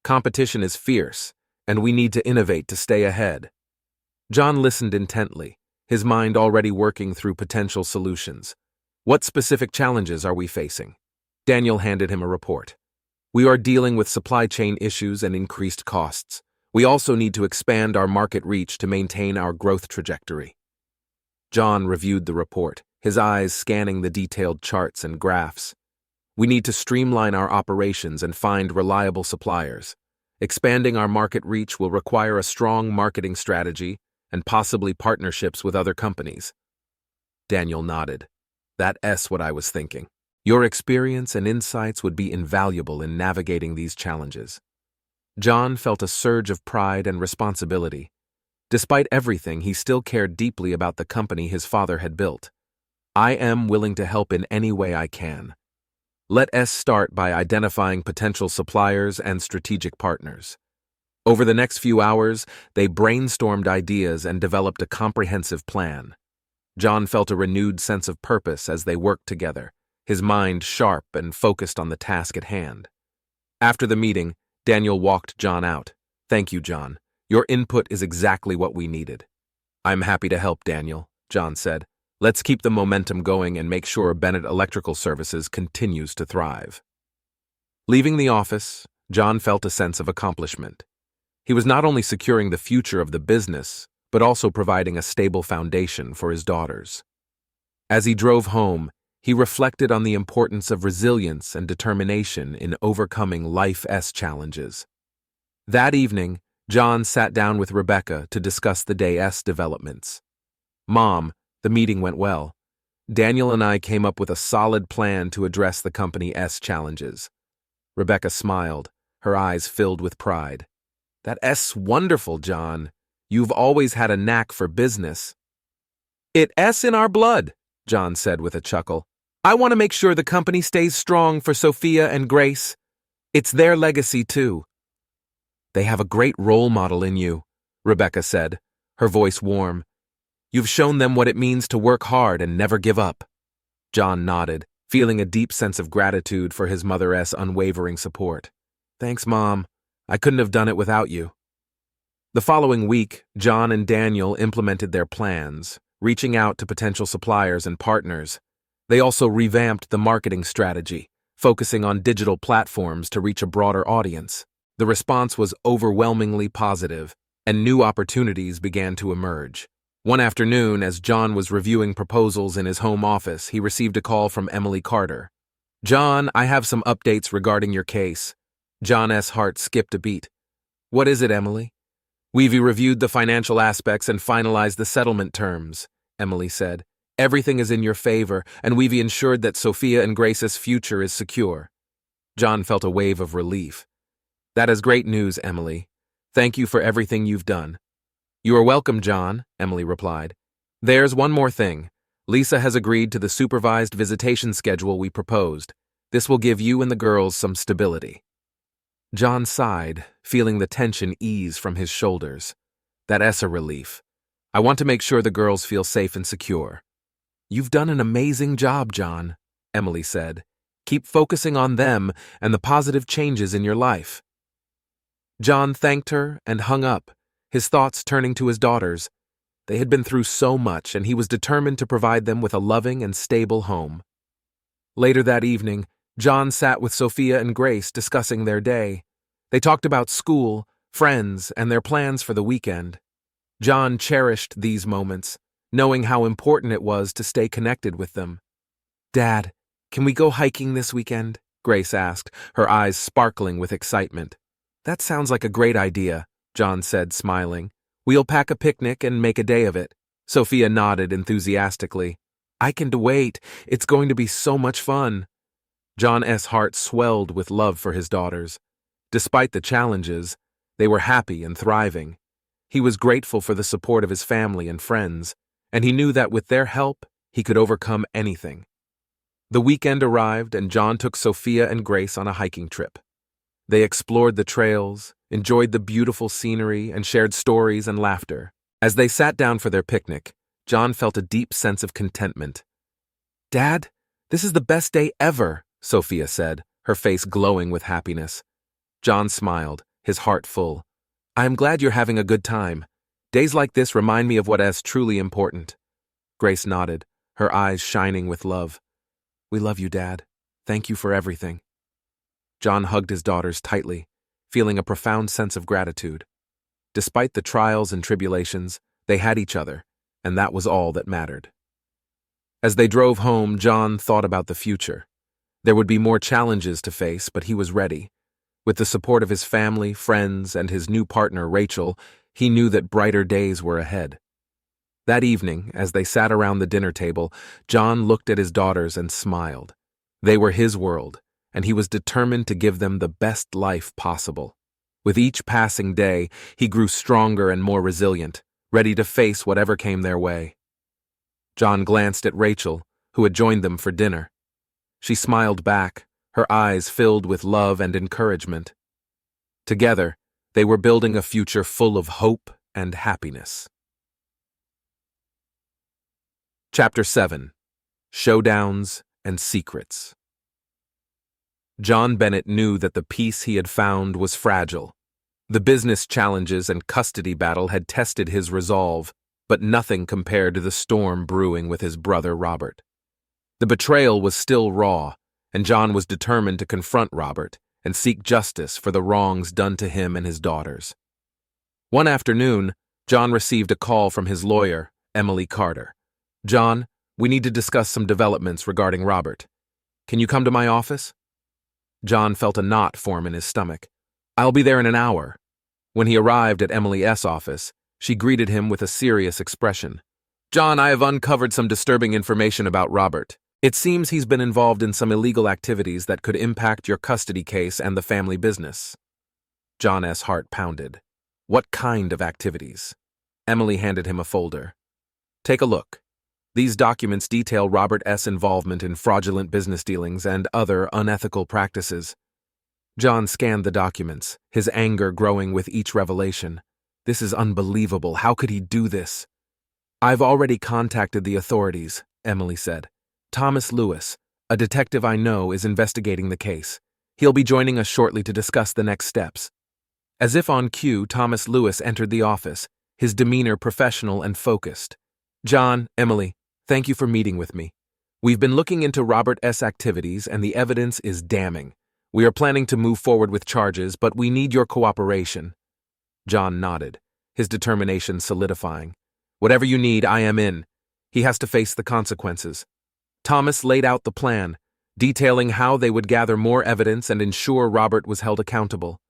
Competition is fierce, and we need to innovate to stay ahead. John listened intently, his mind already working through potential solutions. What specific challenges are we facing? Daniel handed him a report. We are dealing with supply chain issues and increased costs. We also need to expand our market reach to maintain our growth trajectory. John reviewed the report, his eyes scanning the detailed charts and graphs. We need to streamline our operations and find reliable suppliers. Expanding our market reach will require a strong marketing strategy and possibly partnerships with other companies. Daniel nodded. That's what I was thinking. Your experience and insights would be invaluable in navigating these challenges. John felt a surge of pride and responsibility. Despite everything, he still cared deeply about the company his father had built. I am willing to help in any way I can. Let us start by identifying potential suppliers and strategic partners. Over the next few hours, they brainstormed ideas and developed a comprehensive plan. John felt a renewed sense of purpose as they worked together, his mind sharp and focused on the task at hand. After the meeting, Daniel walked John out. Thank you, John. Your input is exactly what we needed. I'm happy to help, Daniel, John said. Let's keep the momentum going and make sure Bennett Electrical Services continues to thrive. Leaving the office, John felt a sense of accomplishment. He was not only securing the future of the business, but also providing a stable foundation for his daughters. As he drove home, he reflected on the importance of resilience and determination in overcoming life's challenges. That evening, John sat down with Rebecca to discuss the day's developments. Mom, the meeting went well. Daniel and I came up with a solid plan to address the company's challenges. Rebecca smiled, her eyes filled with pride. That's wonderful, John. You've always had a knack for business. It's in our blood, John said with a chuckle. I want to make sure the company stays strong for Sophia and Grace. It's their legacy, too. They have a great role model in you, Rebecca said, her voice warm. You've shown them what it means to work hard and never give up. John nodded, feeling a deep sense of gratitude for his mother's unwavering support. Thanks, Mom. I couldn't have done it without you. The following week, John and Daniel implemented their plans, reaching out to potential suppliers and partners. They also revamped the marketing strategy, focusing on digital platforms to reach a broader audience. The response was overwhelmingly positive, and new opportunities began to emerge. One afternoon, as John was reviewing proposals in his home office, he received a call from Emily Carter. John, I have some updates regarding your case. John's heart skipped a beat. What is it, Emily? We've reviewed the financial aspects and finalized the settlement terms, Emily said. Everything is in your favor, and we've ensured that Sophia and Grace's future is secure. John felt a wave of relief. That is great news, Emily. Thank you for everything you've done. You are welcome, John, Emily replied. There's one more thing. Lisa has agreed to the supervised visitation schedule we proposed. This will give you and the girls some stability. John sighed, feeling the tension ease from his shoulders. That's a relief. I want to make sure the girls feel safe and secure. You've done an amazing job, John, Emily said. Keep focusing on them and the positive changes in your life. John thanked her and hung up, his thoughts turning to his daughters. They had been through so much, and he was determined to provide them with a loving and stable home. Later that evening, John sat with Sophia and Grace discussing their day. They talked about school, friends, and their plans for the weekend. John cherished these moments, knowing how important it was to stay connected with them. Dad, can we go hiking this weekend? Grace asked, her eyes sparkling with excitement. That sounds like a great idea, John said, smiling. We'll pack a picnic and make a day of it. Sophia nodded enthusiastically. I can't wait. It's going to be so much fun. John's heart swelled with love for his daughters. Despite the challenges, they were happy and thriving. He was grateful for the support of his family and friends, and he knew that with their help, he could overcome anything. The weekend arrived, and John took Sophia and Grace on a hiking trip. They explored the trails, enjoyed the beautiful scenery, and shared stories and laughter. As they sat down for their picnic, John felt a deep sense of contentment. "Dad, this is the best day ever," Sophia said, her face glowing with happiness. John smiled, his heart full. "I am glad you're having a good time. Days like this remind me of what is truly important." Grace nodded, her eyes shining with love. "We love you, Dad. Thank you for everything." John hugged his daughters tightly, feeling a profound sense of gratitude. Despite the trials and tribulations, they had each other, and that was all that mattered. As they drove home, John thought about the future. There would be more challenges to face, but he was ready. With the support of his family, friends, and his new partner, Rachel, he knew that brighter days were ahead. That evening, as they sat around the dinner table, John looked at his daughters and smiled. They were his world, and he was determined to give them the best life possible. With each passing day, he grew stronger and more resilient, ready to face whatever came their way. John glanced at Rachel, who had joined them for dinner. She smiled back, her eyes filled with love and encouragement. Together, they were building a future full of hope and happiness. Chapter 7. Showdowns and Secrets. John Bennett knew that the peace he had found was fragile. The business challenges and custody battle had tested his resolve, but nothing compared to the storm brewing with his brother Robert. The betrayal was still raw, and John was determined to confront Robert and seek justice for the wrongs done to him and his daughters. One afternoon, John received a call from his lawyer, Emily Carter. "John, we need to discuss some developments regarding Robert. Can you come to my office?" John felt a knot form in his stomach. "I'll be there in an hour." When he arrived at Emily S.'s office, she greeted him with a serious expression. "John, I have uncovered some disturbing information about Robert. It seems he's been involved in some illegal activities that could impact your custody case and the family business." John S.'s heart pounded. "What kind of activities?" Emily handed him a folder. "Take a look. These documents detail Robert S.'s involvement in fraudulent business dealings and other unethical practices." John scanned the documents, his anger growing with each revelation. "This is unbelievable. How could he do this?" "I've already contacted the authorities," Emily said. "Thomas Lewis, a detective I know, is investigating the case. He'll be joining us shortly to discuss the next steps." As if on cue, Thomas Lewis entered the office, his demeanor professional and focused. "John, Emily, thank you for meeting with me. We've been looking into Robert S. activities, and the evidence is damning. We are planning to move forward with charges, but we need your cooperation." John nodded, his determination solidifying. "Whatever you need, I am in. He has to face the consequences." Thomas laid out the plan, detailing how they would gather more evidence and ensure Robert was held accountable.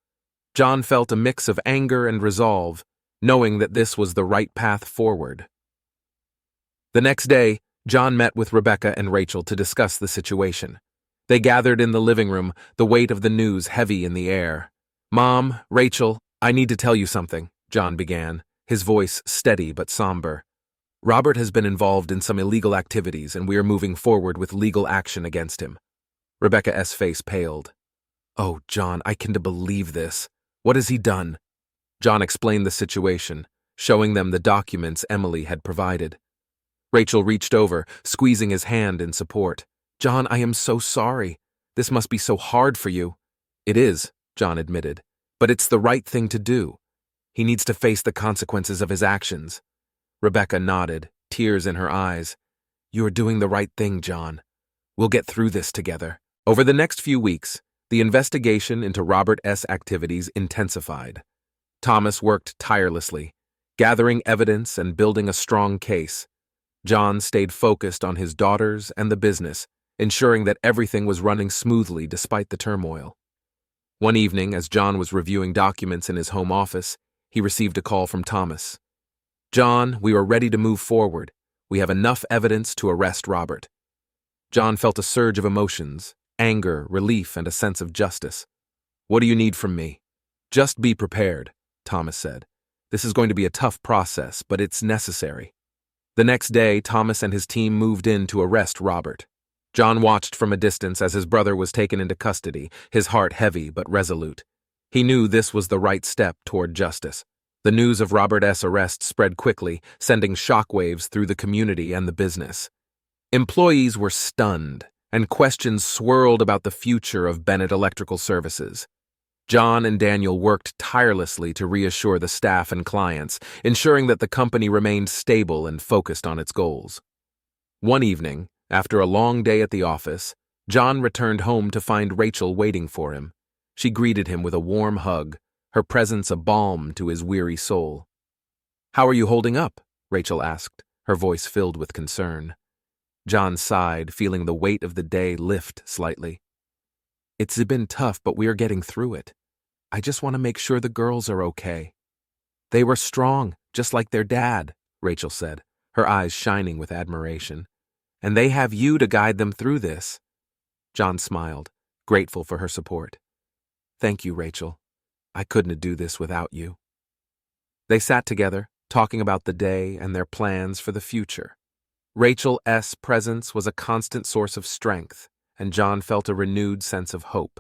John felt a mix of anger and resolve, knowing that this was the right path forward. The next day, John met with Rebecca and Rachel to discuss the situation. They gathered in the living room, the weight of the news heavy in the air. "Mom, Rachel, I need to tell you something," John began, his voice steady but somber. "Robert has been involved in some illegal activities, and we are moving forward with legal action against him." Rebecca S.'s face paled. "Oh, John, I can't believe this. What has he done?" John explained the situation, showing them the documents Emily had provided. Rachel reached over, squeezing his hand in support. "John, I am so sorry. This must be so hard for you." "It is," John admitted, "but it's the right thing to do. He needs to face the consequences of his actions." Rebecca nodded, tears in her eyes. "You are doing the right thing, John. We'll get through this together." Over the next few weeks, the investigation into Robert S. activities intensified. Thomas worked tirelessly, gathering evidence and building a strong case. John stayed focused on his daughters and the business, ensuring that everything was running smoothly despite the turmoil. One evening, as John was reviewing documents in his home office, he received a call from Thomas. "John, we are ready to move forward. We have enough evidence to arrest Robert." John felt a surge of emotions, anger, relief, and a sense of justice. "What do you need from me?" "Just be prepared," Thomas said. "This is going to be a tough process, but it's necessary." The next day, Thomas and his team moved in to arrest Robert. John watched from a distance as his brother was taken into custody, his heart heavy but resolute. He knew this was the right step toward justice. The news of Robert S.'s arrest spread quickly, sending shockwaves through the community and the business. Employees were stunned, and questions swirled about the future of Bennett Electrical Services. John and Daniel worked tirelessly to reassure the staff and clients, ensuring that the company remained stable and focused on its goals. One evening, after a long day at the office, John returned home to find Rachel waiting for him. She greeted him with a warm hug, her presence a balm to his weary soul. "How are you holding up?" Rachel asked, her voice filled with concern. John sighed, feeling the weight of the day lift slightly. "It's been tough, but we are getting through it. I just want to make sure the girls are okay." "They were strong, just like their dad," Rachel said, her eyes shining with admiration. "And they have you to guide them through this." John smiled, grateful for her support. "Thank you, Rachel. I couldn't do this without you." They sat together, talking about the day and their plans for the future. Rachel's presence was a constant source of strength, and John felt a renewed sense of hope.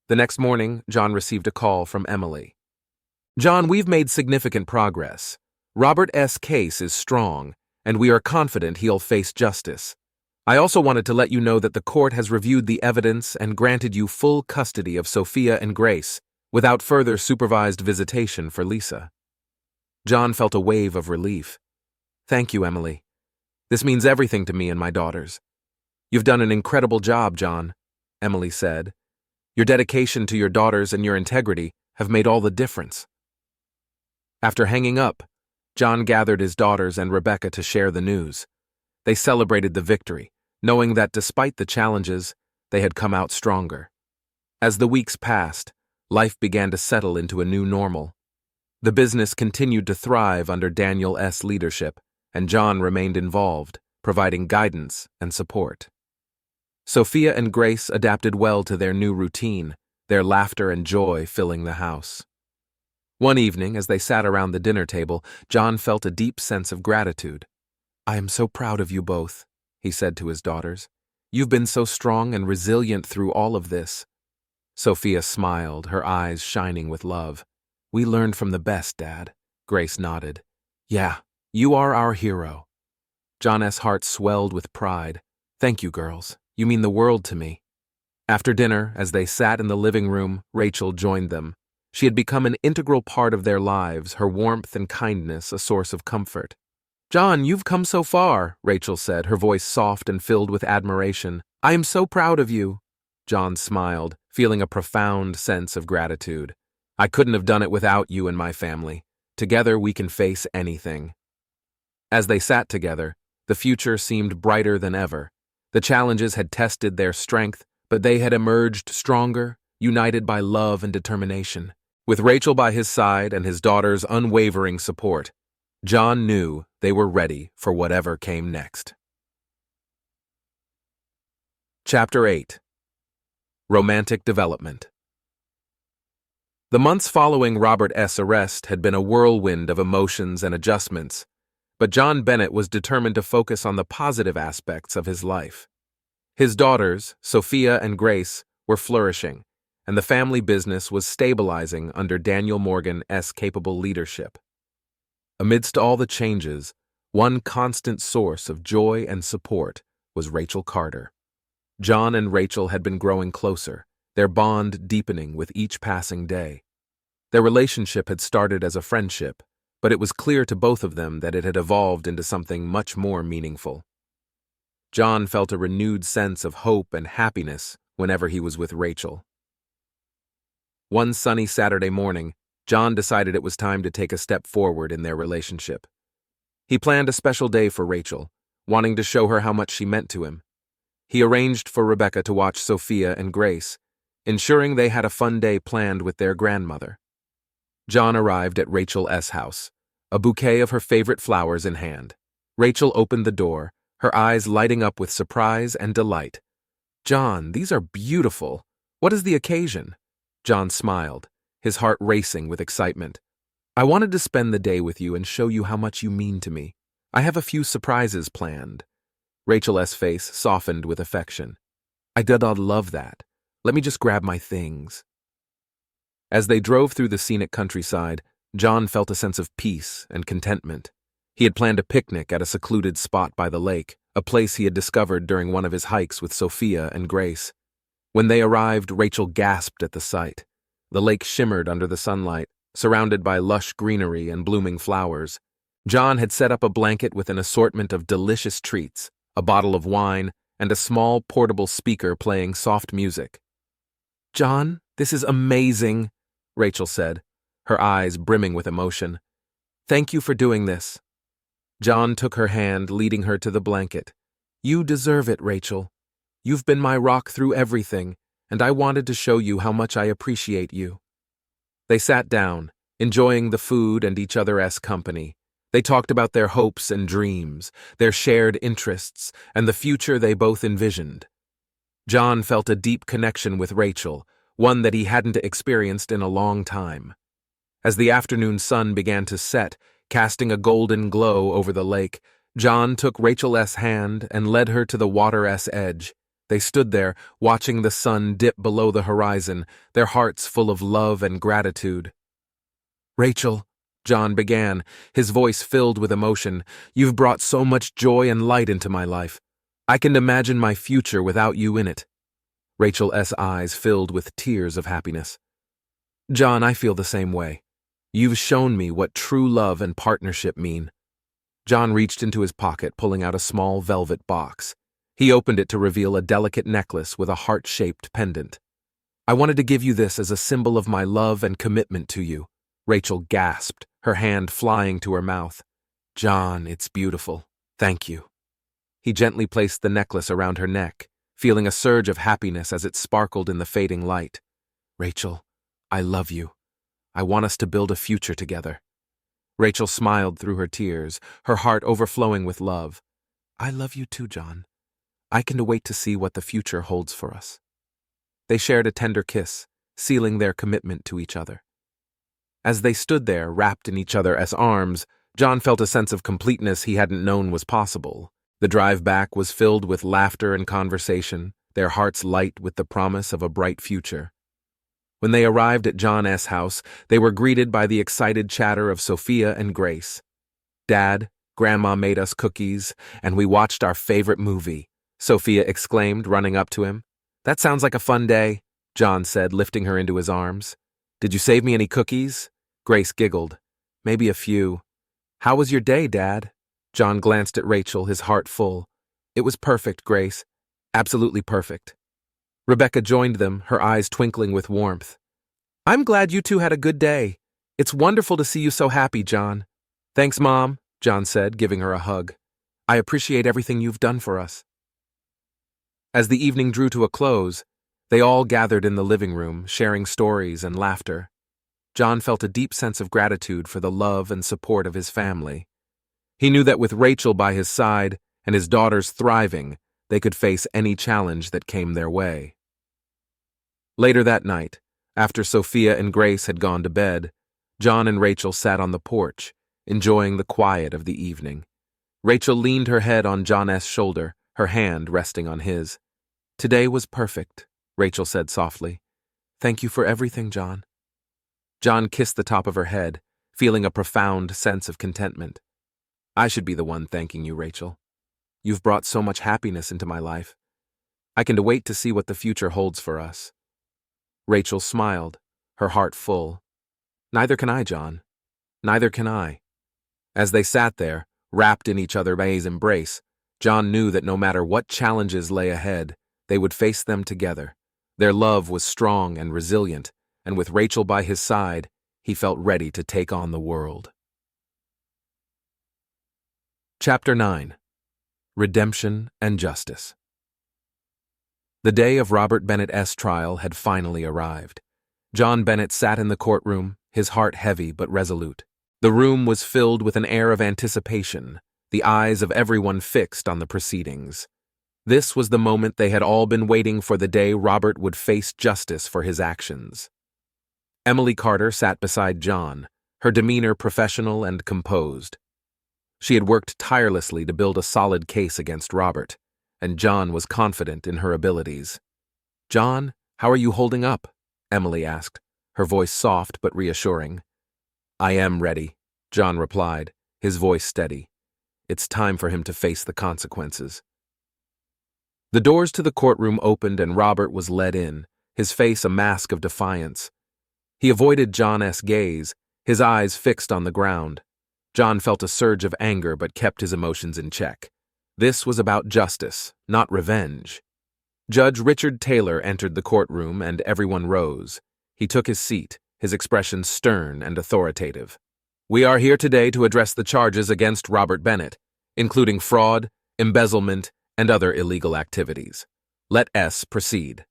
The next morning, John received a call from Emily. "John, we've made significant progress. Robert's case is strong, and we are confident he'll face justice. I also wanted to let you know that the court has reviewed the evidence and granted you full custody of Sophia and Grace, without further supervised visitation for Lisa." John felt a wave of relief. "Thank you, Emily. This means everything to me and my daughters." "You've done an incredible job, John," Emily said. "Your dedication to your daughters and your integrity have made all the difference." After hanging up, John gathered his daughters and Rebecca to share the news. They celebrated the victory, knowing that despite the challenges, they had come out stronger. As the weeks passed, life began to settle into a new normal. The business continued to thrive under Daniel's leadership, and John remained involved, providing guidance and support. Sophia and Grace adapted well to their new routine, their laughter and joy filling the house. One evening, as they sat around the dinner table, John felt a deep sense of gratitude. "I am so proud of you both," he said to his daughters. "You've been so strong and resilient through all of this." Sophia smiled, her eyes shining with love. "We learned from the best, Dad." Grace nodded. "Yeah, you are our hero." John's heart swelled with pride. "Thank you, girls. You mean the world to me." After dinner, as they sat in the living room, Rachel joined them. She had become an integral part of their lives, her warmth and kindness a source of comfort. "John, you've come so far," Rachel said, her voice soft and filled with admiration. "I am so proud of you." John smiled, feeling a profound sense of gratitude. "I couldn't have done it without you and my family. Together we can face anything." As they sat together, the future seemed brighter than ever. The challenges had tested their strength, but they had emerged stronger, united by love and determination. With Rachel by his side and his daughter's unwavering support, John knew they were ready for whatever came next. Chapter 8. Romantic Development. The months following Robert's arrest had been a whirlwind of emotions and adjustments, but John Bennett was determined to focus on the positive aspects of his life. His daughters, Sophia and Grace, were flourishing, and the family business was stabilizing under Daniel Morgan's capable leadership. Amidst all the changes, one constant source of joy and support was Rachel Carter. John and Rachel had been growing closer, their bond deepening with each passing day. Their relationship had started as a friendship, but it was clear to both of them that it had evolved into something much more meaningful. John felt a renewed sense of hope and happiness whenever he was with Rachel. One sunny Saturday morning, John decided it was time to take a step forward in their relationship. He planned a special day for Rachel, wanting to show her how much she meant to him. He arranged for Rebecca to watch Sophia and Grace, ensuring they had a fun day planned with their grandmother. John arrived at Rachel's house, a bouquet of her favorite flowers in hand. Rachel opened the door, her eyes lighting up with surprise and delight. "John, these are beautiful. What is the occasion?" John smiled, his heart racing with excitement. "I wanted to spend the day with you and show you how much you mean to me. I have a few surprises planned." Rachel's face softened with affection. I did not love that. Let me just grab my things. As they drove through the scenic countryside, John felt a sense of peace and contentment. He had planned a picnic at a secluded spot by the lake, a place he had discovered during one of his hikes with Sophia and Grace. When they arrived, Rachel gasped at the sight. The lake shimmered under the sunlight, surrounded by lush greenery and blooming flowers. John had set up a blanket with an assortment of delicious treats, a bottle of wine, and a small portable speaker playing soft music. "John, this is amazing," Rachel said, her eyes brimming with emotion. "Thank you for doing this." John took her hand, leading her to the blanket. "You deserve it, Rachel. You've been my rock through everything, and I wanted to show you how much I appreciate you." They sat down, enjoying the food and each other's company. They talked about their hopes and dreams, their shared interests, and the future they both envisioned. John felt a deep connection with Rachel, one that he hadn't experienced in a long time. As the afternoon sun began to set, casting a golden glow over the lake, John took Rachel's hand and led her to the water's edge. They stood there, watching the sun dip below the horizon, their hearts full of love and gratitude. "Rachel," John began, his voice filled with emotion, "you've brought so much joy and light into my life. I can imagine my future without you in it." Rachel's eyes filled with tears of happiness. "John, I feel the same way. You've shown me what true love and partnership mean." John reached into his pocket, pulling out a small velvet box. He opened it to reveal a delicate necklace with a heart-shaped pendant. "I wanted to give you this as a symbol of my love and commitment to you." Rachel gasped, her hand flying to her mouth. "John, it's beautiful. Thank you." He gently placed the necklace around her neck, feeling a surge of happiness as it sparkled in the fading light. "Rachel, I love you. I want us to build a future together." Rachel smiled through her tears, her heart overflowing with love. "I love you too, John. I can't wait to see what the future holds for us." They shared a tender kiss, sealing their commitment to each other. As they stood there, wrapped in each other's arms, John felt a sense of completeness he hadn't known was possible. The drive back was filled with laughter and conversation, their hearts light with the promise of a bright future. When they arrived at John's house, they were greeted by the excited chatter of Sophia and Grace. "Dad, Grandma made us cookies, and we watched our favorite movie," Sophia exclaimed, running up to him. "That sounds like a fun day," John said, lifting her into his arms. "Did you save me any cookies?" Grace giggled. "Maybe a few." "How was your day, Dad?" John glanced at Rachel, his heart full. "It was perfect, Grace. Absolutely perfect." Rebecca joined them, her eyes twinkling with warmth. "I'm glad you two had a good day. It's wonderful to see you so happy, John." "Thanks, Mom," John said, giving her a hug. "I appreciate everything you've done for us." As the evening drew to a close, they all gathered in the living room, sharing stories and laughter. John felt a deep sense of gratitude for the love and support of his family. He knew that with Rachel by his side and his daughters thriving, they could face any challenge that came their way. Later that night, after Sophia and Grace had gone to bed, John and Rachel sat on the porch, enjoying the quiet of the evening. Rachel leaned her head on John's shoulder, her hand resting on his. "Today was perfect," Rachel said softly. "Thank you for everything, John." John kissed the top of her head, feeling a profound sense of contentment. "I should be the one thanking you, Rachel. You've brought so much happiness into my life. I can't wait to see what the future holds for us." Rachel smiled, her heart full. "Neither can I, John. Neither can I." As they sat there, wrapped in each other's embrace, John knew that no matter what challenges lay ahead, they would face them together. Their love was strong and resilient, and with Rachel by his side, he felt ready to take on the world. Chapter 9. Redemption and Justice. The day of Robert Bennett's trial had finally arrived. John Bennett sat in the courtroom, his heart heavy but resolute. The room was filled with an air of anticipation, the eyes of everyone fixed on the proceedings. This was the moment they had all been waiting for, the day Robert would face justice for his actions. Emily Carter sat beside John, her demeanor professional and composed. She had worked tirelessly to build a solid case against Robert. and John was confident in her abilities. "John, how are you holding up?" Emily asked, her voice soft but reassuring. "I am ready," John replied, his voice steady. It's time for him to face the consequences. The doors to the courtroom opened and Robert was led in, his face a mask of defiance. He avoided John's gaze, his eyes fixed on the ground. John felt a surge of anger but kept his emotions in check. This was about justice, not revenge. Judge Richard Taylor entered the courtroom and everyone rose. He took his seat, his expression stern and authoritative. "We are here today to address the charges against Robert Bennett, including fraud, embezzlement, and other illegal activities. Let S proceed."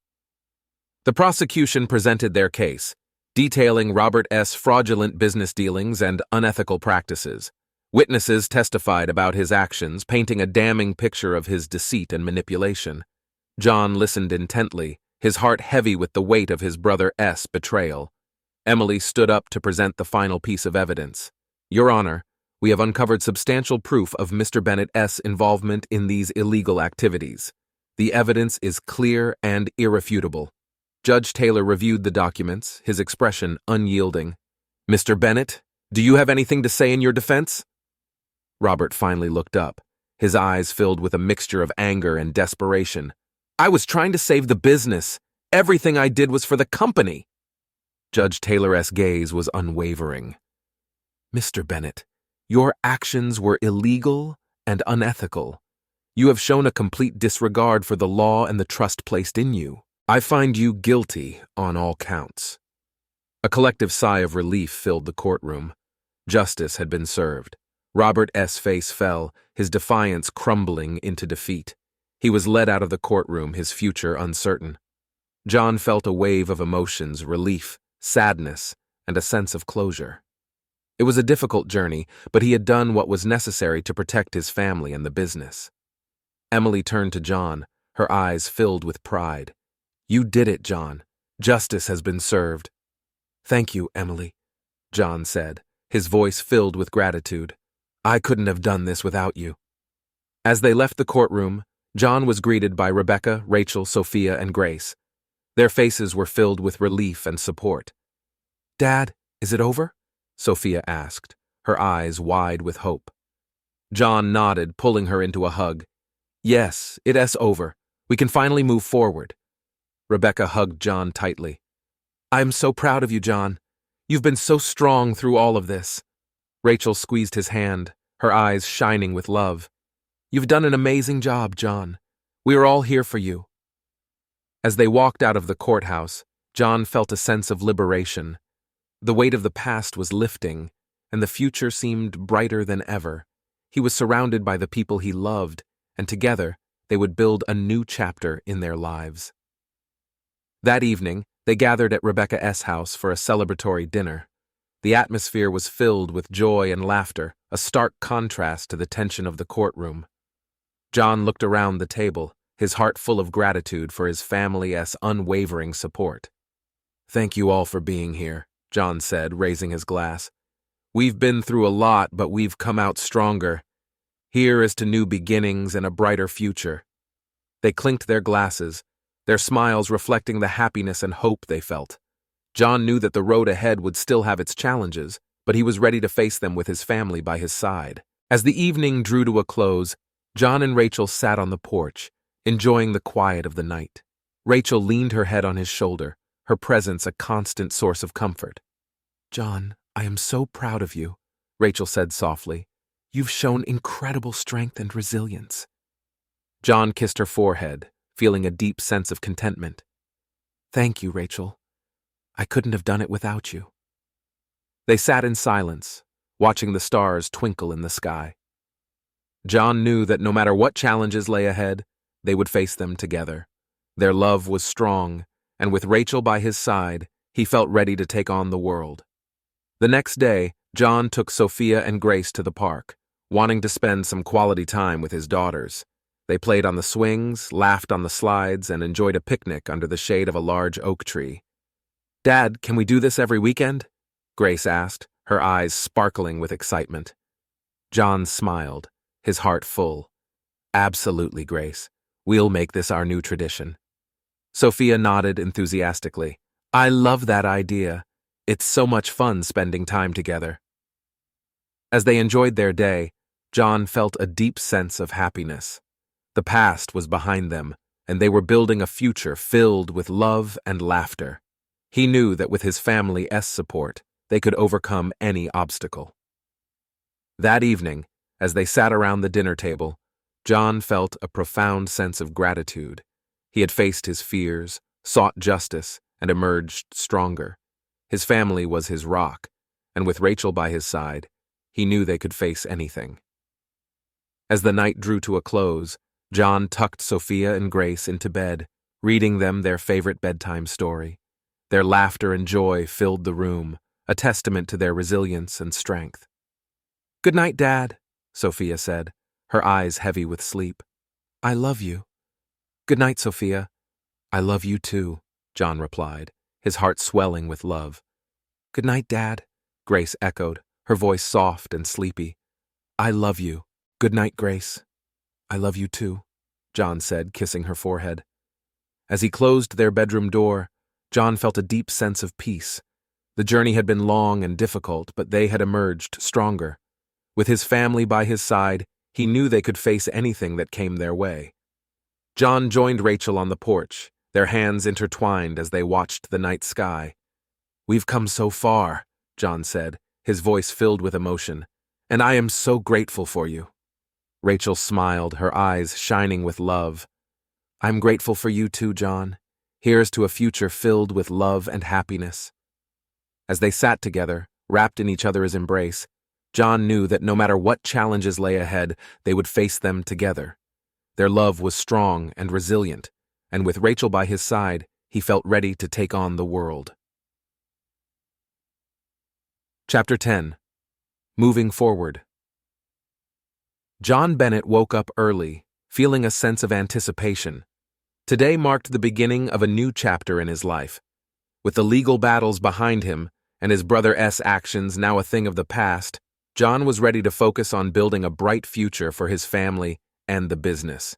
The prosecution presented their case, detailing Robert S. fraudulent business dealings and unethical practices. Witnesses testified about his actions, painting a damning picture of his deceit and manipulation. John listened intently, his heart heavy with the weight of his brother S. betrayal. Emily stood up to present the final piece of evidence. "Your Honor, we have uncovered substantial proof of Mr. Bennett's involvement in these illegal activities. The evidence is clear and irrefutable." Judge Taylor reviewed the documents, his expression unyielding. "Mr. Bennett, do you have anything to say in your defense?" Robert finally looked up, his eyes filled with a mixture of anger and desperation. "I was trying to save the business. Everything I did was for the company." Judge Taylor's gaze was unwavering. "Mr. Bennett, your actions were illegal and unethical. You have shown a complete disregard for the law and the trust placed in you. I find you guilty on all counts." A collective sigh of relief filled the courtroom. Justice had been served. Robert's face fell, his defiance crumbling into defeat. He was led out of the courtroom, his future uncertain. John felt a wave of emotions, relief, sadness, and a sense of closure. It was a difficult journey, but he had done what was necessary to protect his family and the business. Emily turned to John, her eyes filled with pride. "You did it, John. Justice has been served." "Thank you, Emily," John said, his voice filled with gratitude. "I couldn't have done this without you." As they left the courtroom, John was greeted by Rebecca, Rachel, Sophia, and Grace. Their faces were filled with relief and support. "Dad, is it over?" Sophia asked, her eyes wide with hope. John nodded, pulling her into a hug. "Yes, it is over. We can finally move forward." Rebecca hugged John tightly. "I am so proud of you, John. You've been so strong through all of this." Rachel squeezed his hand, her eyes shining with love. "You've done an amazing job, John. We are all here for you." As they walked out of the courthouse, John felt a sense of liberation. The weight of the past was lifting, and the future seemed brighter than ever. He was surrounded by the people he loved, and together they would build a new chapter in their lives. That evening, they gathered at Rebecca's house for a celebratory dinner. The atmosphere was filled with joy and laughter, a stark contrast to the tension of the courtroom. John looked around the table, his heart full of gratitude for his family's unwavering support. "Thank you all for being here," John said, raising his glass. "We've been through a lot, but we've come out stronger. Here is to new beginnings and a brighter future." They clinked their glasses, their smiles reflecting the happiness and hope they felt. John knew that the road ahead would still have its challenges, but he was ready to face them with his family by his side. As the evening drew to a close, John and Rachel sat on the porch, enjoying the quiet of the night. Rachel leaned her head on his shoulder, her presence a constant source of comfort. "John, I am so proud of you," Rachel said softly. "You've shown incredible strength and resilience." John kissed her forehead, feeling a deep sense of contentment. "Thank you, Rachel. I couldn't have done it without you." They sat in silence, watching the stars twinkle in the sky. John knew that no matter what challenges lay ahead, they would face them together. Their love was strong, and with Rachel by his side, he felt ready to take on the world. The next day, John took Sophia and Grace to the park, wanting to spend some quality time with his daughters. They played on the swings, laughed on the slides, and enjoyed a picnic under the shade of a large oak tree. "Dad, can we do this every weekend?" Grace asked, her eyes sparkling with excitement. John smiled, his heart full. "Absolutely, Grace. We'll make this our new tradition. Sophia nodded enthusiastically. I love that idea. It's so much fun spending time together. As they enjoyed their day, John felt a deep sense of happiness. The past was behind them, and they were building a future filled with love and laughter. He knew that with his family's support, they could overcome any obstacle. That evening, as they sat around the dinner table, John felt a profound sense of gratitude. He had faced his fears, sought justice, and emerged stronger. His family was his rock, and with Rachel by his side, he knew they could face anything. As the night drew to a close, John tucked Sophia and Grace into bed, reading them their favorite bedtime story. Their laughter and joy filled the room, a testament to their resilience and strength. Good night, Dad, Sophia said, her eyes heavy with sleep. I love you. Good night, Sophia. I love you too, John replied, his heart swelling with love. Good night, Dad, Grace echoed, her voice soft and sleepy. I love you. Good night, Grace. I love you too, John said, kissing her forehead. As he closed their bedroom door, John felt a deep sense of peace. The journey had been long and difficult, but they had emerged stronger. With his family by his side, he knew they could face anything that came their way. John joined Rachel on the porch, their hands intertwined as they watched the night sky. We've come so far, John said, his voice filled with emotion, and I am so grateful for you. Rachel smiled, her eyes shining with love. I'm grateful for you too, John. Here's to a future filled with love and happiness. As they sat together, wrapped in each other's embrace, John knew that no matter what challenges lay ahead, they would face them together. Their love was strong and resilient, and with Rachel by his side, he felt ready to take on the world. Chapter 10. Moving Forward. John Bennett woke up early, feeling a sense of anticipation. Today marked the beginning of a new chapter in his life. With the legal battles behind him and his brother's actions now a thing of the past, John was ready to focus on building a bright future for his family and the business.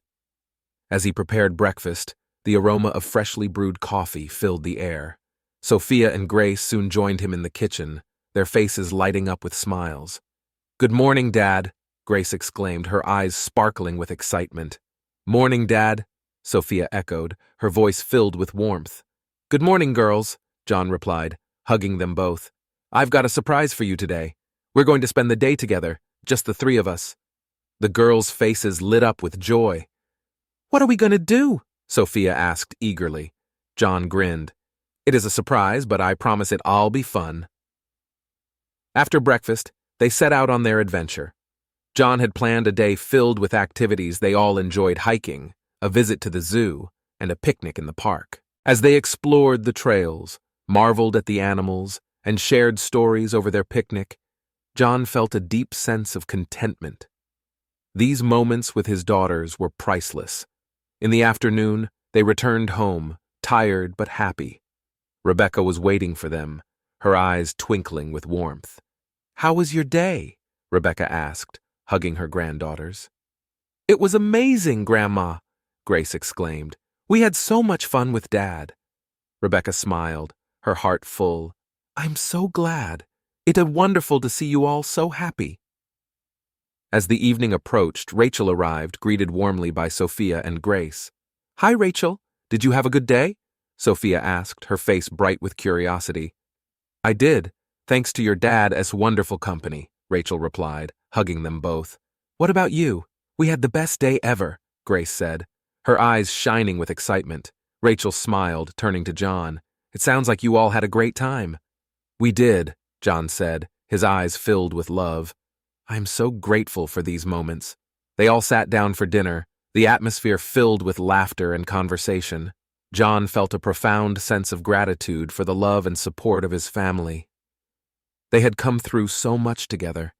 As he prepared breakfast, the aroma of freshly brewed coffee filled the air. Sophia and Grace soon joined him in the kitchen, their faces lighting up with smiles. Good morning, Dad, Grace exclaimed, her eyes sparkling with excitement. Morning, Dad, Sophia echoed, her voice filled with warmth. Good morning, girls, John replied, hugging them both. I've got a surprise for you today. We're going to spend the day together, just the three of us. The girls' faces lit up with joy. What are we going to do? Sophia asked eagerly. John grinned. It is a surprise, but I promise it'll all be fun. After breakfast, they set out on their adventure. John had planned a day filled with activities they all enjoyed: hiking, a visit to the zoo, and a picnic in the park. As they explored the trails, marveled at the animals, and shared stories over their picnic, John felt a deep sense of contentment. These moments with his daughters were priceless. In the afternoon, they returned home, tired but happy. Rebecca was waiting for them, her eyes twinkling with warmth. How was your day? Rebecca asked, hugging her granddaughters. It was amazing, Grandma, Grace exclaimed. We had so much fun with Dad. Rebecca smiled, her heart full. I'm so glad. It is wonderful to see you all so happy. As the evening approached, Rachel arrived, greeted warmly by Sophia and Grace. Hi, Rachel. Did you have a good day? Sophia asked, her face bright with curiosity. I did, thanks to your dad's wonderful company, Rachel replied, hugging them both. What about you? We had the best day ever, Grace said, her eyes shining with excitement. Rachel smiled, turning to John. It sounds like you all had a great time. We did, John said, his eyes filled with love. I am so grateful for these moments. They all sat down for dinner, the atmosphere filled with laughter and conversation. John felt a profound sense of gratitude for the love and support of his family. They had come through so much together,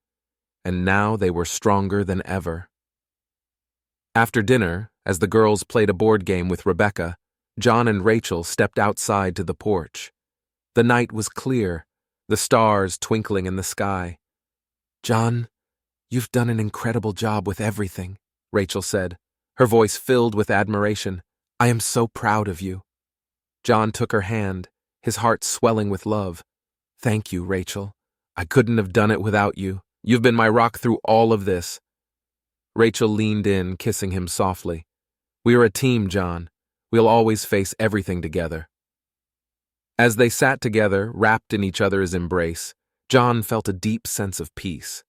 and now they were stronger than ever. After dinner, as the girls played a board game with Rebecca, John and Rachel stepped outside to the porch. The night was clear, the stars twinkling in the sky. John, you've done an incredible job with everything, Rachel said, her voice filled with admiration. "I am so proud of you." John took her hand, his heart swelling with love. "Thank you, Rachel. I couldn't have done it without you. You've been my rock through all of this." Rachel leaned in, kissing him softly. "We are a team, John. We'll always face everything together." As they sat together, wrapped in each other's embrace, John felt a deep sense of peace.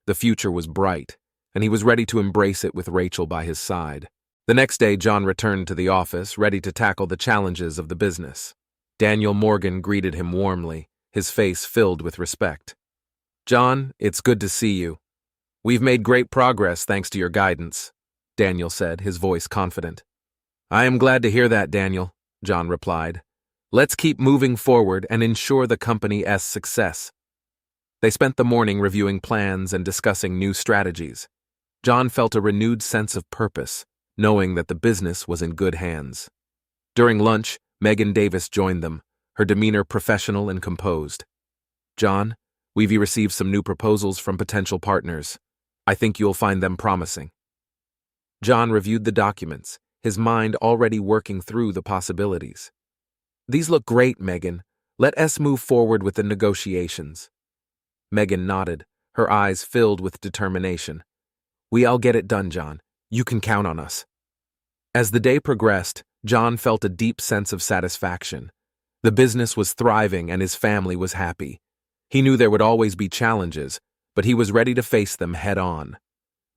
The future was bright, and he was ready to embrace it with Rachel by his side. The next day, John returned to the office, ready to tackle the challenges of the business. Daniel Morgan greeted him warmly, his face filled with respect. "John, it's good to see you. We've made great progress thanks to your guidance," Daniel said, his voice confident. "I am glad to hear that, Daniel," John replied. "Let's keep moving forward and ensure the company's success." They spent the morning reviewing plans and discussing new strategies. John felt a renewed sense of purpose, knowing that the business was in good hands. During lunch, Megan Davis joined them, her demeanor professional and composed. "John, we've received some new proposals from potential partners. I think you'll find them promising." John reviewed the documents, his mind already working through the possibilities. "These look great, Megan. Let us move forward with the negotiations." Megan nodded, her eyes filled with determination. "We'll get it done, John. You can count on us." As the day progressed, John felt a deep sense of satisfaction. The business was thriving and his family was happy. He knew there would always be challenges, but he was ready to face them head-on.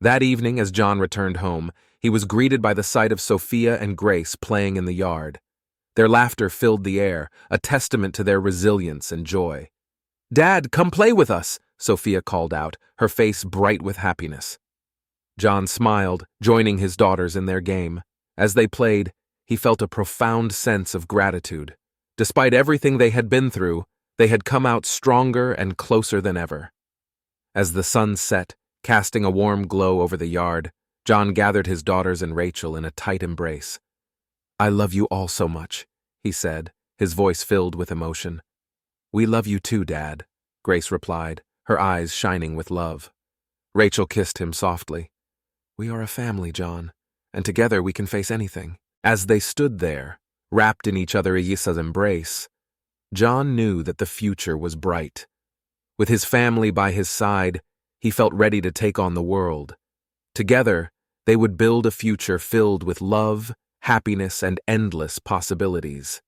That evening, as John returned home, he was greeted by the sight of Sophia and Grace playing in the yard. Their laughter filled the air, a testament to their resilience and joy. "Dad, come play with us," Sophia called out, her face bright with happiness. John smiled, joining his daughters in their game. As they played, he felt a profound sense of gratitude. Despite everything they had been through, they had come out stronger and closer than ever. As the sun set, casting a warm glow over the yard, John gathered his daughters and Rachel in a tight embrace. "I love you all so much," he said, his voice filled with emotion. "We love you too, Dad," Grace replied, her eyes shining with love. Rachel kissed him softly. "We are a family, John, and together we can face anything." As they stood there, wrapped in each other's embrace, John knew that the future was bright. With his family by his side, he felt ready to take on the world. Together, they would build a future filled with love, happiness, and endless possibilities.